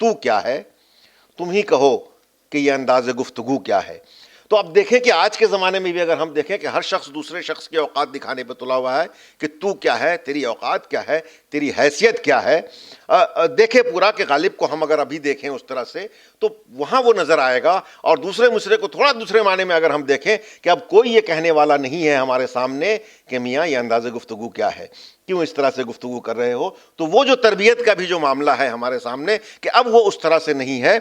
تو کیا ہے، تم ہی کہو کہ یہ انداز گفتگو کیا ہے۔ تو اب دیکھیں کہ آج کے زمانے میں بھی اگر ہم دیکھیں کہ ہر شخص دوسرے شخص کی اوقات دکھانے پہ تلا ہوا ہے کہ تو کیا ہے، تیری اوقات کیا ہے، تیری حیثیت کیا ہے، دیکھیں پورا کہ غالب کو ہم اگر ابھی دیکھیں اس طرح سے تو وہاں وہ نظر آئے گا، اور دوسرے مصرے کو تھوڑا دوسرے معنی میں اگر ہم دیکھیں کہ اب کوئی یہ کہنے والا نہیں ہے ہمارے سامنے کہ میاں یہ انداز گفتگو کیا ہے، کیوں اس طرح سے گفتگو کر رہے ہو، تو وہ جو تربیت کا بھی جو معاملہ ہے ہمارے سامنے کہ اب وہ اس طرح سے نہیں ہے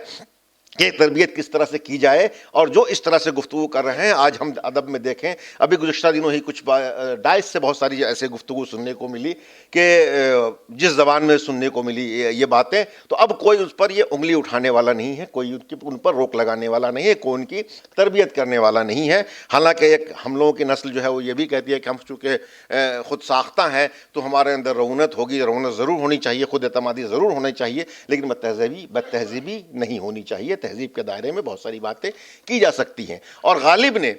کہ تربیت کس طرح سے کی جائے، اور جو اس طرح سے گفتگو کر رہے ہیں آج ہم ادب میں دیکھیں، ابھی گزشتہ دنوں ہی کچھ ڈائس سے بہت ساری ایسے گفتگو سننے کو ملی کہ جس زبان میں سننے کو ملی یہ باتیں، تو اب کوئی اس پر یہ انگلی اٹھانے والا نہیں ہے، کوئی ان پر روک لگانے والا نہیں ہے، کوئی ان کی تربیت کرنے والا نہیں ہے۔ حالانکہ ایک ہم لوگوں کی نسل جو ہے وہ یہ بھی کہتی ہے کہ ہم چونکہ خود ساختہ ہیں تو ہمارے اندر رعونت ہوگی، رعونت ضرور ہونی چاہیے، خود اعتمادی ضرور ہونی چاہیے، لیکن بدتہذیبی نہیں ہونی چاہیے، تہذیب کے دائرے میں بہت ساری باتیں کی جا سکتی ہیں۔ اور غالب نے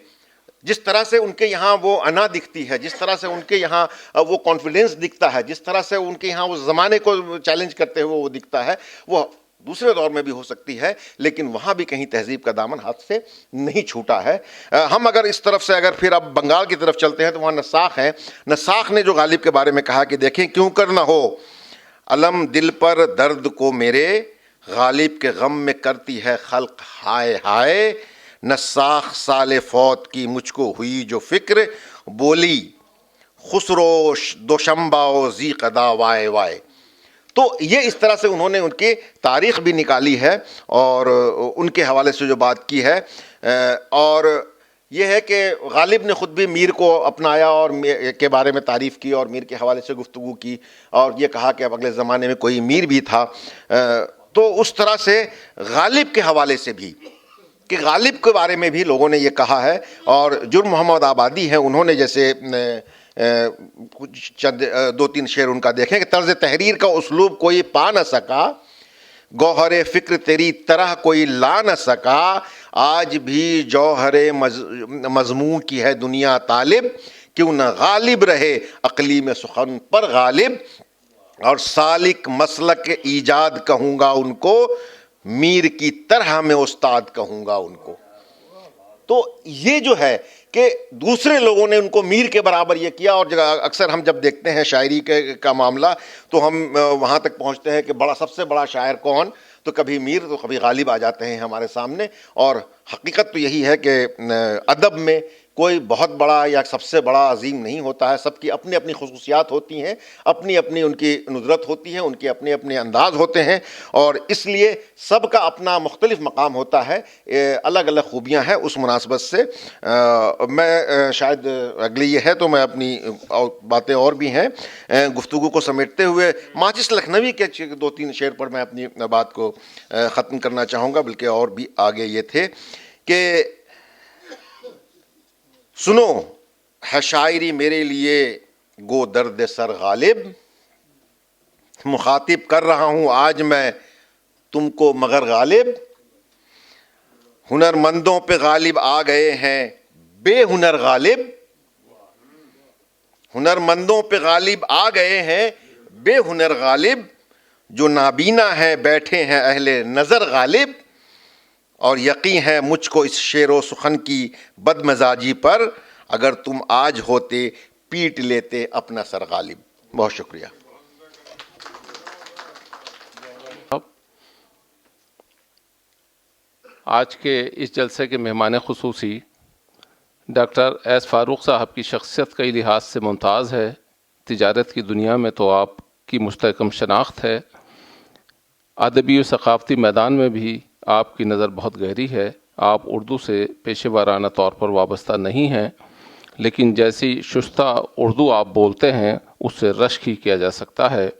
جس طرح سے ان کے یہاں وہ انا دکھتی ہے، جس طرح سے ان کے یہاں وہ کانفیڈنس دکھتا ہے، جس طرح سے ان کے یہاں وہ زمانے کو چیلنج کرتے ہوئے وہ دکھتا ہے، وہ دوسرے دور میں بھی ہو سکتی ہے، لیکن وہاں بھی کہیں تہذیب کا دامن ہاتھ سے نہیں چھوٹا ہے۔ ہم اگر اس طرف سے اگر پھر اب بنگال کی طرف چلتے ہیں تو وہاں نساخ ہیں، نساخ نے جو غالب کے بارے میں کہا کہ دیکھیں کیوں کر نہ ہو علم دل پر درد کو میرے، غالب کے غم میں کرتی ہے خلق ہائے ہائے، نساخ سال فوت کی مجھ کو ہوئی جو فکر، بولی خسرو دوشمبا و زی قدا وائے وائے۔ تو یہ اس طرح سے انہوں نے ان کی تاریخ بھی نکالی ہے اور ان کے حوالے سے جو بات کی ہے، اور یہ ہے کہ غالب نے خود بھی میر کو اپنایا اور میر کے بارے میں تعریف کی اور میر کے حوالے سے گفتگو کی، اور یہ کہا کہ اب اگلے زمانے میں کوئی میر بھی تھا۔ تو اس طرح سے غالب کے حوالے سے بھی کہ غالب کے بارے میں بھی لوگوں نے یہ کہا ہے، اور جرم محمد آبادی ہیں انہوں نے جیسے چند دو تین شعر ان کا دیکھیں کہ طرز تحریر کا اسلوب کوئی پا نہ سکا، گوہر فکر تیری طرح کوئی لا نہ سکا، آج بھی جوہر مضمون کی ہے دنیا طالب، کیوں نہ غالب رہے عقلی میں سخن پر غالب، اور سالک مسلک ایجاد کہوں گا ان کو، میر کی طرح میں استاد کہوں گا ان کو۔ تو یہ جو ہے کہ دوسرے لوگوں نے ان کو میر کے برابر یہ کیا، اور اکثر ہم جب دیکھتے ہیں شاعری کا معاملہ تو ہم وہاں تک پہنچتے ہیں کہ سب سے بڑا شاعر کون، تو کبھی میر تو کبھی غالب آ جاتے ہیں ہمارے سامنے، اور حقیقت تو یہی ہے کہ ادب میں کوئی بہت بڑا یا سب سے بڑا عظیم نہیں ہوتا ہے، سب کی اپنی اپنی خصوصیات ہوتی ہیں، اپنی اپنی ان کی ندرت ہوتی ہے، ان کے اپنے اپنے انداز ہوتے ہیں، اور اس لیے سب کا اپنا مختلف مقام ہوتا ہے، الگ الگ خوبیاں ہیں۔ اس مناسبت سے میں شاید اگلی یہ ہے تو میں اپنی باتیں اور بھی ہیں گفتگو کو سمیٹتے ہوئے ماجد لکھنوی کے دو تین شعر پر میں اپنی بات کو ختم کرنا چاہوں گا، بلکہ اور بھی آگے یہ تھے کہ سنو ہے شاعری میرے لیے گو درد سر غالب، مخاطب کر رہا ہوں آج میں تم کو مگر غالب، ہنر مندوں پہ غالب آ گئے ہیں بے ہنر غالب، ہنر مندوں پہ غالب آ گئے ہیں بے ہنر غالب، جو نابینا ہیں بیٹھے ہیں اہل نظر غالب، اور یقین ہے مجھ کو اس شعر و سخن کی بد مزاجی پر، اگر تم آج ہوتے پیٹ لیتے اپنا سر غالب۔ بہت شکریہ۔ آج کے اس جلسے کے مہمان خصوصی ڈاکٹر ایس فاروق صاحب کی شخصیت کئی لحاظ سے ممتاز ہے. تجارت کی دنیا میں تو آپ کی مستحکم شناخت ہے. ادبی و ثقافتی میدان میں بھی آپ کی نظر بہت گہری ہے. آپ اردو سے پیشہ ورانہ طور پر وابستہ نہیں ہیں، لیکن جیسی شستہ اردو آپ بولتے ہیں اس سے رشک ہی کیا جا سکتا ہے.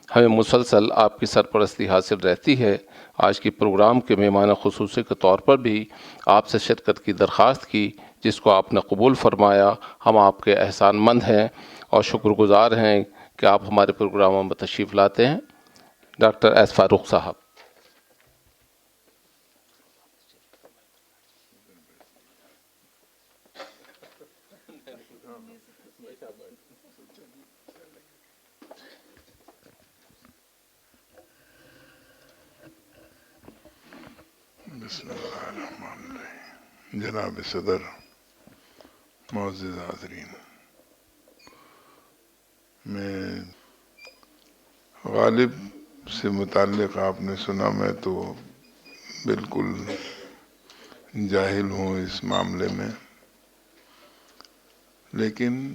ہمیں مسلسل آپ کی سرپرستی حاصل رہتی ہے. آج کی پروگرام کے مہمان خصوصی کے طور پر بھی آپ سے شرکت کی درخواست کی، جس کو آپ نے قبول فرمایا. ہم آپ کے احسان مند ہیں اور شکر گزار ہیں کہ آپ ہمارے پروگراموں میں تشریف لاتے ہیں. ڈاکٹر ایس فاروق صاحب. بسم اللہ الرحمن الرحیم. جناب صدر، معزز حاضرین، میں غالب سے متعلق آپ نے سنا، میں تو بالکل جاہل ہوں اس معاملے میں، لیکن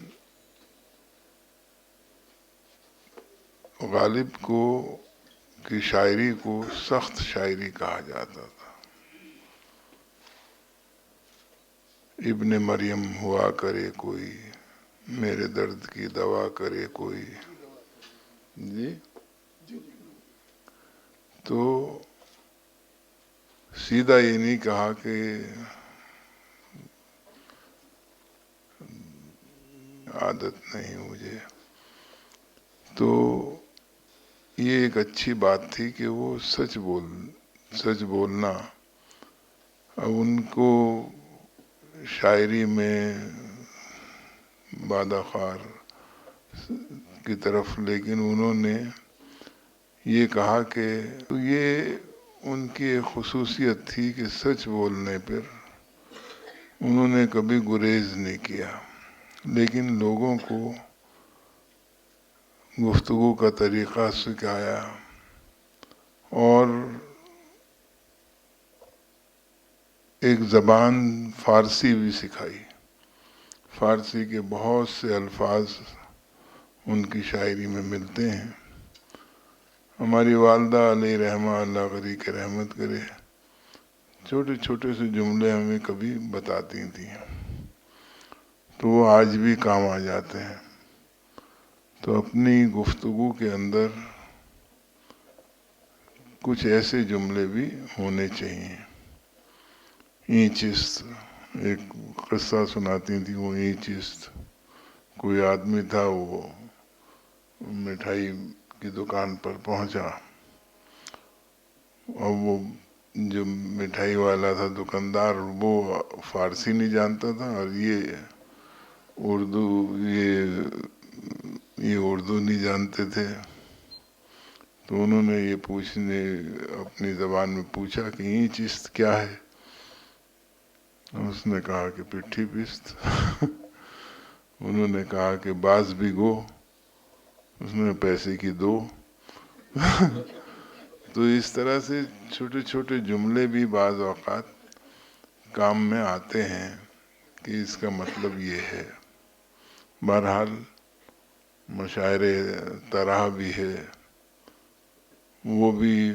غالب کو کی شاعری کو سخت شاعری کہا جاتا تھا. ابن مریم ہوا کرے کوئی، میرے درد کی دوا کرے کوئی. جی تو سیدھا یہ نہیں کہا کہ عادت نہیں مجھے. تو یہ ایک اچھی بات تھی کہ وہ سچ بولنا. اب ان کو شاعری میں بادہ خار کی طرف، لیکن انہوں نے یہ کہا کہ یہ ان کی ایک خصوصیت تھی کہ سچ بولنے پر انہوں نے کبھی گریز نہیں کیا، لیکن لوگوں کو گفتگو کا طریقہ سکھایا اور ایک زبان فارسی بھی سکھائی. فارسی کے بہت سے الفاظ ان کی شاعری میں ملتے ہیں. ہماری والدہ علیہ رحمہ، اللہ غری کے رحمت کرے، چھوٹے چھوٹے سے جملے ہمیں کبھی بتاتی تھیں تو وہ آج بھی کام آ جاتے ہیں. تو اپنی گفتگو کے اندر کچھ ایسے جملے بھی ہونے چاہیے. اینچست، ایک قصہ سناتی تھی وہ. اینچست، کوئی آدمی تھا، وہ مٹھائی کی دکان پر پہنچا اور وہ جو مٹھائی والا تھا دکاندار، وہ فارسی نہیں جانتا تھا اور یہ اردو نہیں جانتے تھے. تو انہوں نے یہ اپنی زبان میں پوچھا کہ یہ چیز کیا ہے. اس نے کہا کہ پٹھی پست. انہوں نے کہا کہ باز بھی گو. اس نے پیسے کی دو. تو اس طرح سے چھوٹے چھوٹے جملے بھی بعض اوقات کام میں آتے ہیں کہ اس کا مطلب یہ ہے. بہرحال مشاعر طرح بھی ہے، وہ بھی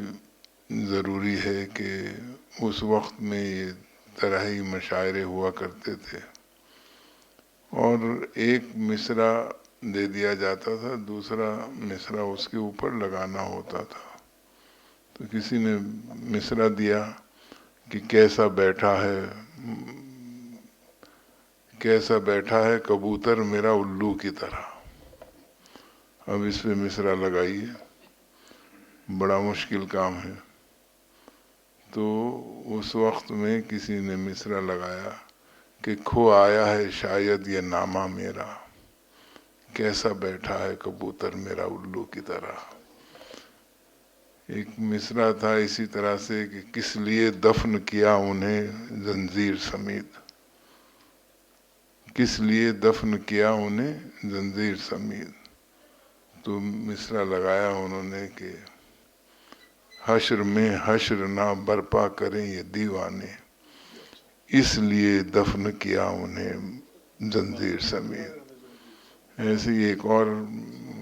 ضروری ہے کہ اس وقت میں یہ طرحی مشاعرے ہوا کرتے تھے اور ایک مصرع دے دیا جاتا تھا، دوسرا مصرع اس کے اوپر لگانا ہوتا تھا. تو کسی نے مصرع دیا کہ کیسا بیٹھا ہے کبوتر میرا الو کی طرح. اب اس پہ مصرع لگائیے، بڑا مشکل کام ہے. تو اس وقت میں کسی نے مصرع لگایا کہ کھو آیا ہے شاید یہ نامہ میرا، کیسا بیٹھا ہے کبوتر میرا الو کی طرح. ایک مصرع تھا اسی طرح سے کہ کس لیے دفن کیا انہیں زنجیر سمیت. کس لیے دفن کیا انہیں زنجیر سمیت. تو مصرع لگایا انہوں نے کہ حشر میں حشر نہ برپا کریں یہ دیوانے، اس لیے دفن کیا انہیں زنجیر سمیت. ایسے ہی ایک اور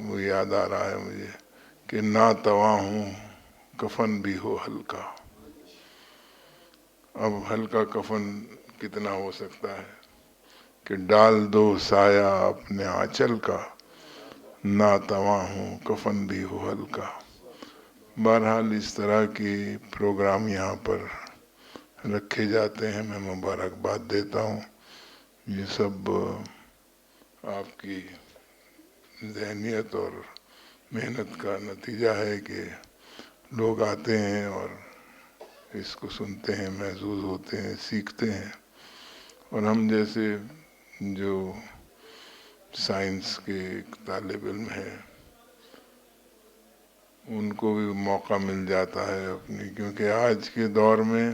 وہ یاد آ رہا ہے مجھے کہ ناتواں ہوں کفن بھی ہو ہلکا. اب ہلکا کفن کتنا ہو سکتا ہے کہ ڈال دو سایہ اپنے آنچل کا، ناتواں ہوں کفن بھی ہو ہلکا. بہرحال اس طرح کے پروگرام یہاں پر رکھے جاتے ہیں. میں مبارکباد دیتا ہوں. یہ سب آپ کی ذہنیت اور محنت کا نتیجہ ہے کہ لوگ آتے ہیں اور اس کو سنتے ہیں، محظوظ ہوتے ہیں، سیکھتے ہیں. اور ہم جیسے جو سائنس کے ایک طالب علم ہیں ان کو بھی موقع مل جاتا ہے اپنی، کیونکہ آج کے دور میں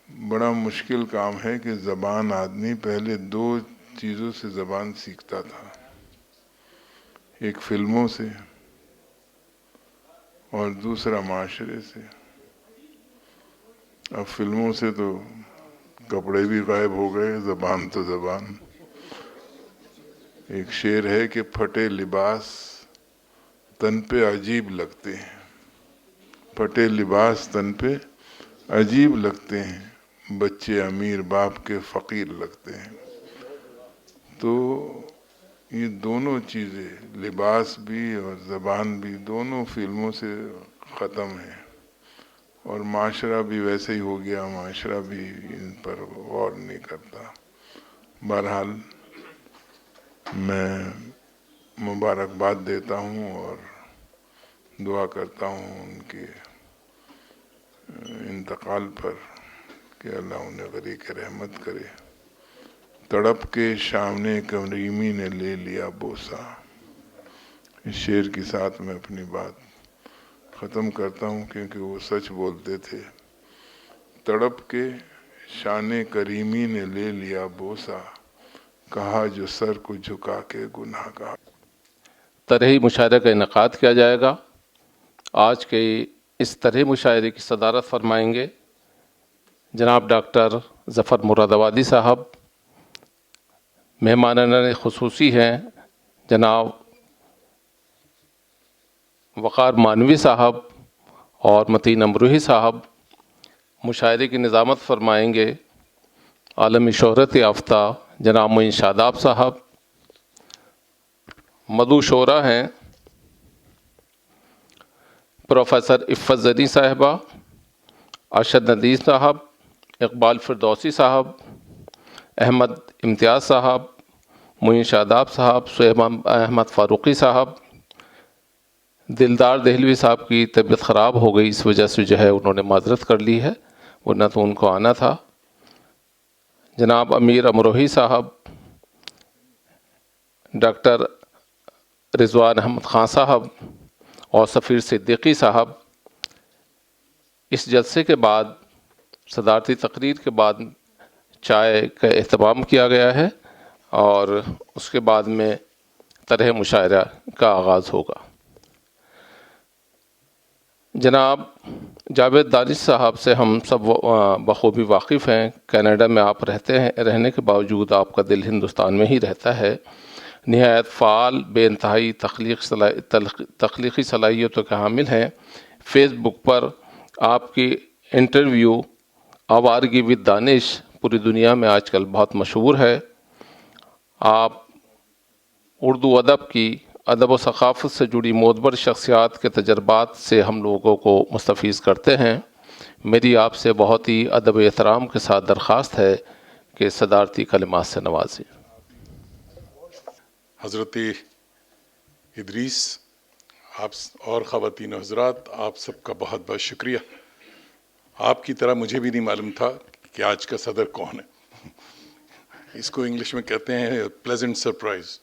بڑا مشکل کام ہے کہ زبان آدمی پہلے دو چیزوں سے زبان سیکھتا تھا، ایک فلموں سے اور دوسرا معاشرے سے. اب فلموں سے تو کپڑے بھی غائب ہو گئے، زبان تو زبان. ایک شعر ہے کہ پھٹے لباس تن پہ عجیب لگتے ہیں، پھٹے لباس تن پہ عجیب لگتے ہیں، بچے امیر باپ کے فقیر لگتے ہیں. تو یہ دونوں چیزیں، لباس بھی اور زبان بھی، دونوں فلموں سے ختم ہیں. اور معاشرہ بھی ویسے ہی ہو گیا، معاشرہ بھی ان پر غور نہیں کرتا. بہرحال میں مبارکباد دیتا ہوں اور دعا کرتا ہوں ان کے انتقال پر کہ اللہ انہیں غریق رحمت کرے. تڑپ کے سامنے کریمی نے لے لیا بوسہ. اس شعر کے ساتھ میں اپنی بات ختم کرتا ہوں کیونکہ وہ سچ بولتے تھے. تڑپ کے شان کریمی نے لے لیا بوسہ، کہا جو سر کو جھکا کے گناہ گار. طرحی مشاعرے کا انعقاد کیا جائے گا. آج کے اس طرح مشاعرے کی صدارت فرمائیں گے جناب ڈاکٹر ظفر مراد آبادی صاحب. مہمانان خصوصی ہیں جناب وقار مانوی صاحب اور متین امروہی صاحب. مشاعرے کی نظامت فرمائیں گے عالمی شہرت یافتہ جناب معین شاداب صاحب. مدعو شعراء ہیں پروفیسر عفت زری صاحبہ، ارشد ندیم صاحب، اقبال فردوسی صاحب، احمد امتیاز صاحب، معین شاداب صاحب، سہیب احمد فاروقی صاحب. دلدار دہلوی صاحب کی طبیعت خراب ہو گئی، اس وجہ سے جو ہے انہوں نے معذرت کر لی ہے، ورنہ تو ان کو آنا تھا. جناب امیر امروہی صاحب، ڈاکٹر رضوان احمد خان صاحب اور سفیر صدیقی صاحب. اس جلسے کے بعد صدارتی تقریر کے بعد چائے کا اہتمام کیا گیا ہے اور اس کے بعد میں طرح مشاعرہ کا آغاز ہوگا. جناب جاوید دانش صاحب سے ہم سب بخوبی واقف ہیں. کینیڈا میں آپ رہنے کے باوجود آپ کا دل ہندوستان میں ہی رہتا ہے. نہایت فعال، بے انتہائی تخلیقی صلاحیتوں کے حامل ہیں. فیس بک پر آپ کی انٹرویو آوارگی ود دانش پوری دنیا میں آج کل بہت مشہور ہے. آپ اردو ادب و ثقافت سے جڑی معتبر شخصیات کے تجربات سے ہم لوگوں کو مستفیض کرتے ہیں. میری آپ سے بہت ہی ادب و احترام کے ساتھ درخواست ہے کہ صدارتی کلمات سے نوازیں. حضرت ادریس، آپ اور خواتین و حضرات، آپ سب کا بہت بہت شکریہ. آپ کی طرح مجھے بھی نہیں معلوم تھا کہ آج کا صدر کون ہے. اس کو انگلش میں کہتے ہیں پلیزنٹ سرپرائز.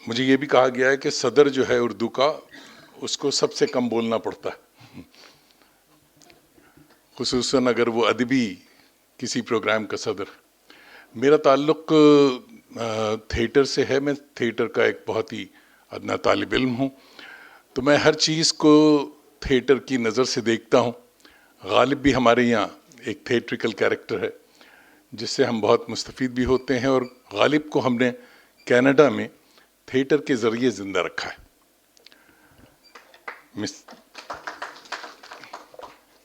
مجھے یہ بھی کہا گیا ہے کہ صدر جو ہے اردو کا، اس کو سب سے کم بولنا پڑتا ہے، خصوصاً اگر وہ ادبی کسی پروگرام کا صدر. میرا تعلق تھیٹر سے ہے. میں تھیٹر کا ایک بہت ہی ادنا طالب علم ہوں، تو میں ہر چیز کو تھیٹر کی نظر سے دیکھتا ہوں. غالب بھی ہمارے یہاں ایک تھیٹریکل کیریکٹر ہے جس سے ہم بہت مستفید بھی ہوتے ہیں، اور غالب کو ہم نے کینیڈا میں تھیٹر کے ذریعے زندہ رکھا ہے.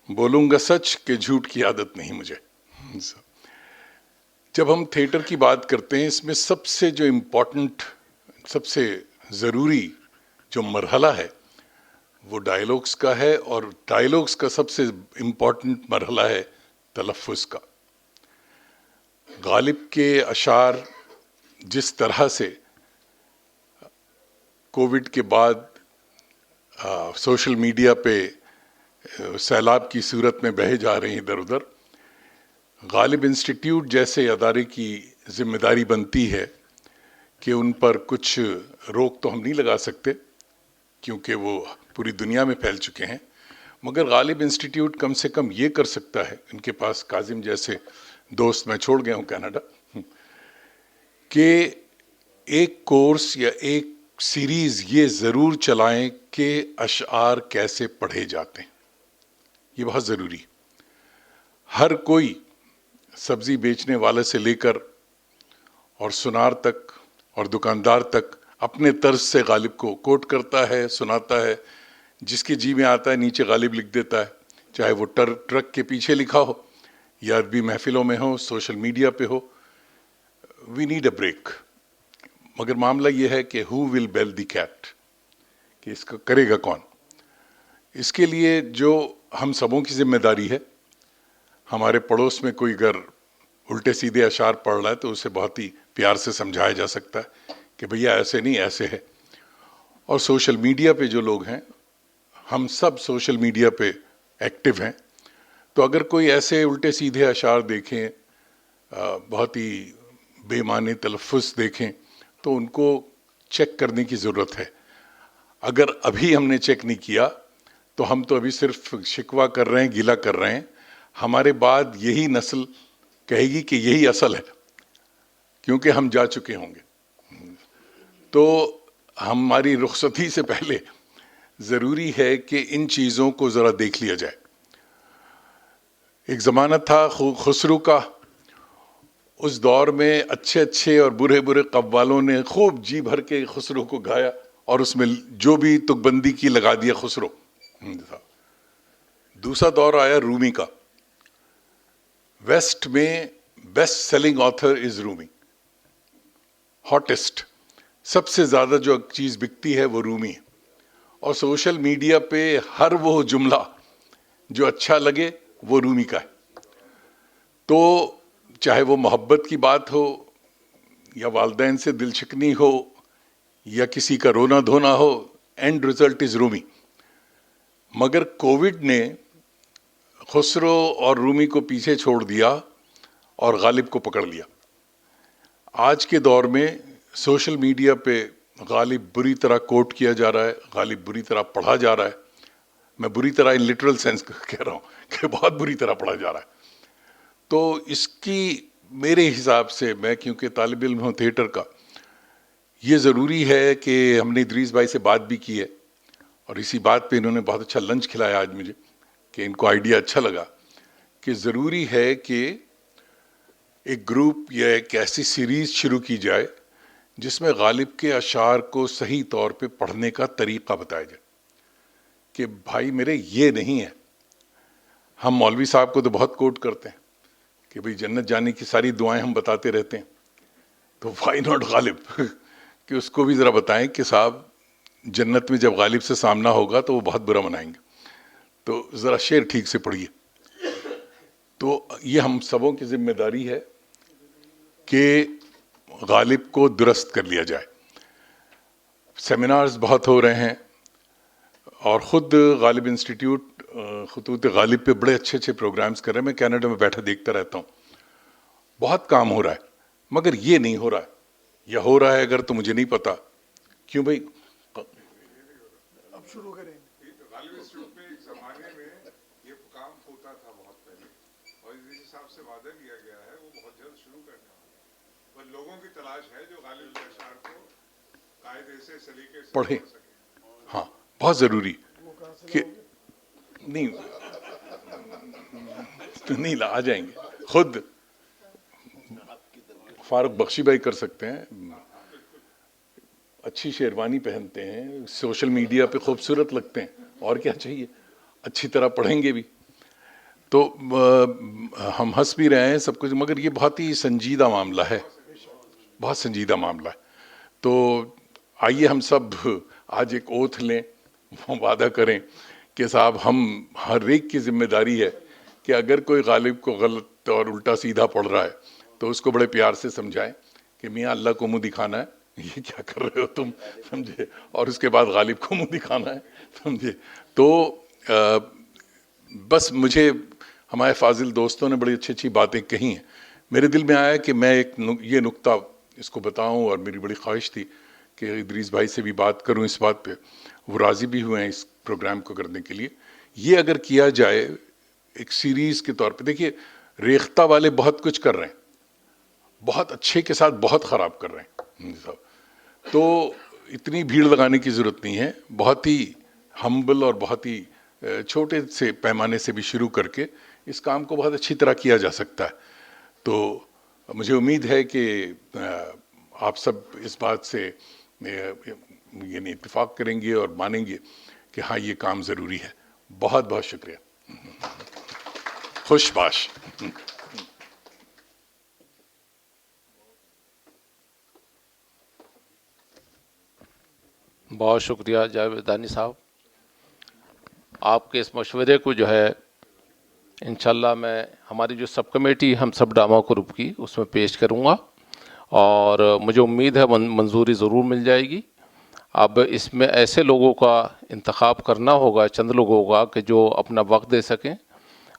بولوں گا سچ کہ جھوٹ کی عادت نہیں مجھے. جب ہم تھیٹر کی بات کرتے ہیں، اس میں سب سے جو امپورٹنٹ، سب سے ضروری جو مرحلہ ہے وہ ڈائیلاگس کا ہے، اور ڈائیلاگس کا سب سے امپورٹنٹ مرحلہ ہے تلفظ کا. غالب کے اشعار جس طرح سے کووڈ کے بعد سوشل میڈیا پہ سیلاب کی صورت میں بہے جا رہے ہیں ادھر ادھر، غالب انسٹیٹیوٹ جیسے ادارے کی ذمہ داری بنتی ہے کہ ان پر کچھ روک تو ہم نہیں لگا سکتے کیونکہ وہ پوری دنیا میں پھیل چکے ہیں، مگر غالب انسٹیٹیوٹ کم سے کم یہ کر سکتا ہے، ان کے پاس کاظم جیسے دوست میں چھوڑ گیا ہوں کینیڈا، کہ ایک کورس یا ایک سیریز یہ ضرور چلائیں کہ اشعار کیسے پڑھے جاتے ہیں. یہ بہت ضروری. ہر کوئی سبزی بیچنے والے سے لے کر اور سنار تک اور دکاندار تک اپنے طرز سے غالب کو کوٹ کرتا ہے، سناتا ہے. جس کے جی میں آتا ہے نیچے غالب لکھ دیتا ہے، چاہے وہ ٹرک کے پیچھے لکھا ہو یا ادبی محفلوں میں ہو، سوشل میڈیا پہ ہو. We need a break. مگر معاملہ یہ ہے کہ ہو ول بیل دی کیٹ، کہ اس کا کرے گا کون. اس کے لیے جو ہم سبوں کی ذمہ داری ہے، ہمارے پڑوس میں کوئی اگر الٹے سیدھے اشعار پڑھ رہا ہے تو اسے بہت ہی پیار سے سمجھایا جا سکتا ہے کہ بھیا ایسے نہیں، ایسے ہے. اور سوشل میڈیا پہ جو لوگ ہیں، ہم سب سوشل میڈیا پہ ایکٹیو ہیں، تو اگر کوئی ایسے الٹے سیدھے اشعار دیکھیں، بہت ہی بے معنی تلفظ دیکھیں، تو ان کو چیک کرنے کی ضرورت ہے. اگر ابھی ہم نے چیک نہیں کیا تو ہم تو ابھی صرف شکوہ کر رہے ہیں، گیلا کر رہے ہیں. ہمارے بعد یہی نسل کہے گی کہ یہی اصل ہے، کیونکہ ہم جا چکے ہوں گے. تو ہماری رخصتی سے پہلے ضروری ہے کہ ان چیزوں کو ذرا دیکھ لیا جائے. ایک زمانہ تھا خسرو کا، اس دور میں اچھے اچھے اور برے برے قوالوں نے خوب جی بھر کے خسرو کو گایا، اور اس میں جو بھی تک بندی کی لگا دیا خسرو. دوسرا دور آیا رومی کا. ویسٹ میں بیسٹ سیلنگ آتھر از رومی، ہاٹسٹ، سب سے زیادہ جو چیز بکتی ہے وہ رومی ہے. اور سوشل میڈیا پہ ہر وہ جملہ جو اچھا لگے وہ رومی کا ہے. تو چاہے وہ محبت کی بات ہو، یا والدین سے دل شکنی ہو، یا کسی کا رونا دھونا ہو، اینڈ ریزلٹ از رومی. مگر کووڈ نے خسرو اور رومی کو پیچھے چھوڑ دیا اور غالب کو پکڑ لیا. آج کے دور میں سوشل میڈیا پہ غالب بری طرح کوٹ کیا جا رہا ہے، غالب بری طرح پڑھا جا رہا ہے. میں بری طرح ان لٹرل سینس کہہ رہا ہوں کہ بہت بری طرح پڑھا جا رہا ہے. تو اس کی میرے حساب سے، میں کیونکہ طالب علم ہوں تھیٹر کا، یہ ضروری ہے کہ ہم نے ادریس بھائی سے بات بھی کی ہے، اور اسی بات پہ انہوں نے بہت اچھا لنچ کھلایا آج مجھے، کہ ان کو آئیڈیا اچھا لگا کہ ضروری ہے کہ ایک گروپ یا ایک ایسی سیریز شروع کی جائے جس میں غالب کے اشعار کو صحیح طور پہ پڑھنے کا طریقہ بتایا جائے. کہ بھائی میرے یہ نہیں ہے. ہم مولوی صاحب کو تو بہت کوٹ کرتے ہیں کہ بھئی جنت جانے کی ساری دعائیں ہم بتاتے رہتے ہیں، تو وائی ناٹ غالب کہ اس کو بھی ذرا بتائیں کہ صاحب جنت میں جب غالب سے سامنا ہوگا تو وہ بہت برا منائیں گے، تو ذرا شعر ٹھیک سے پڑھیے. تو یہ ہم سبوں کی ذمہ داری ہے کہ غالب کو درست کر لیا جائے. سیمینارز بہت ہو رہے ہیں، اور خود غالب انسٹیٹیوٹ خطوط غالب پہ بڑے اچھے اچھے پروگرامز کر رہے ہیں. میں کینیڈا میں بیٹھا دیکھتا رہتا ہوں، بہت کام ہو رہا ہے، مگر یہ نہیں ہو رہا ہے. یا ہو رہا ہے اگر تو مجھے نہیں پتا. کیوں بھائی؟ اب شروع کریں. غالب انسٹیٹیوٹ میں ایک زمانے میں یہ کام ہوتا تھا بہت پہلے، اور جس حساب سے وعدہ کیا گیا ہے وہ بہت جلد شروع کرنا ہے. بس لوگوں کی تلاش ہے جو غالب کے اشعار کو قاعدے سے، سلیقے سے پڑھیں. ہاں بہت ضروری کہ نہیں نہیں آ جائیں گے. خود فاروق بخشی بھائی کر سکتے ہیں, اچھی شیروانی پہنتے ہیں, سوشل میڈیا پہ خوبصورت لگتے ہیں, اور کیا چاہیے, اچھی طرح پڑھیں گے بھی. تو ہم ہنس بھی رہے ہیں سب کچھ, مگر یہ بہت ہی سنجیدہ معاملہ ہے, بہت سنجیدہ معاملہ ہے. تو آئیے ہم سب آج ایک اوتھ لیں, وعدہ کریں کہ صاحب ہم ہر ایک کی ذمہ داری ہے کہ اگر کوئی غالب کو غلط اور الٹا سیدھا پڑھ رہا ہے تو اس کو بڑے پیار سے سمجھائیں کہ میاں اللہ کو منہ دکھانا ہے, یہ کیا کر رہے ہو تم, سمجھے, اور اس کے بعد غالب کو منہ دکھانا ہے, سمجھے. تو بس مجھے ہمارے فاضل دوستوں نے بڑی اچھی اچھی باتیں کہی ہیں. میرے دل میں آیا کہ میں ایک یہ نقطہ اس کو بتاؤں, اور میری بڑی خواہش تھی کہ ادریس بھائی سے بھی بات کروں اس بات پہ. وہ راضی بھی ہوئے ہیں اس پروگرام کو کرنے کے لیے. یہ اگر کیا جائے ایک سیریز کے طور پہ, دیکھیے ریختہ والے بہت کچھ کر رہے ہیں, بہت اچھے کے ساتھ بہت خراب کر رہے ہیں, تو اتنی بھیڑ لگانے کی ضرورت نہیں ہے. بہت ہی ہمبل اور بہت ہی چھوٹے سے پیمانے سے بھی شروع کر کے اس کام کو بہت اچھی طرح کیا جا سکتا ہے. تو مجھے امید ہے کہ آپ سب اس بات سے یعنی اتفاق کریں گے اور مانیں گے کہ ہاں یہ کام ضروری ہے. بہت بہت شکریہ. خوش باش. بہت شکریہ جاویدانی صاحب. آپ کے اس مشورے کو جو ہے انشاءاللہ میں ہماری جو سب کمیٹی ہم سب ڈرامہ گروپ کی اس میں پیش کروں گا, اور مجھے امید ہے منظوری ضرور مل جائے گی. اب اس میں ایسے لوگوں کا انتخاب کرنا ہوگا, چند لوگوں کا, کہ جو اپنا وقت دے سکیں,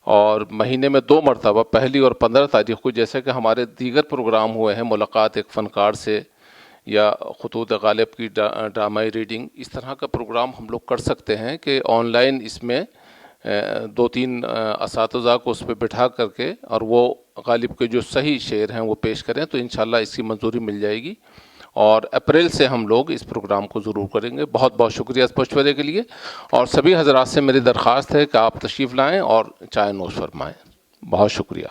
اور مہینے میں 2 مرتبہ 1 اور 15 تاریخ کو, جیسے کہ ہمارے دیگر پروگرام ہوئے ہیں, ملاقات ایک فنکار سے یا خطوط غالب کی ڈرامائی ریڈنگ, اس طرح کا پروگرام ہم لوگ کر سکتے ہیں کہ آن لائن اس میں 2-3 اساتذہ کو اس پہ بٹھا کر کے اور وہ غالب کے جو صحیح شعر ہیں وہ پیش کریں, تو انشاءاللہ اس کی منظوری مل جائے گی, اور اپریل سے ہم لوگ اس پروگرام کو ضرور کریں گے. بہت بہت شکریہ اس مشورے کے لیے, اور سبھی حضرات سے میری درخواست ہے کہ آپ تشریف لائیں اور چائے نوش فرمائیں. بہت شکریہ.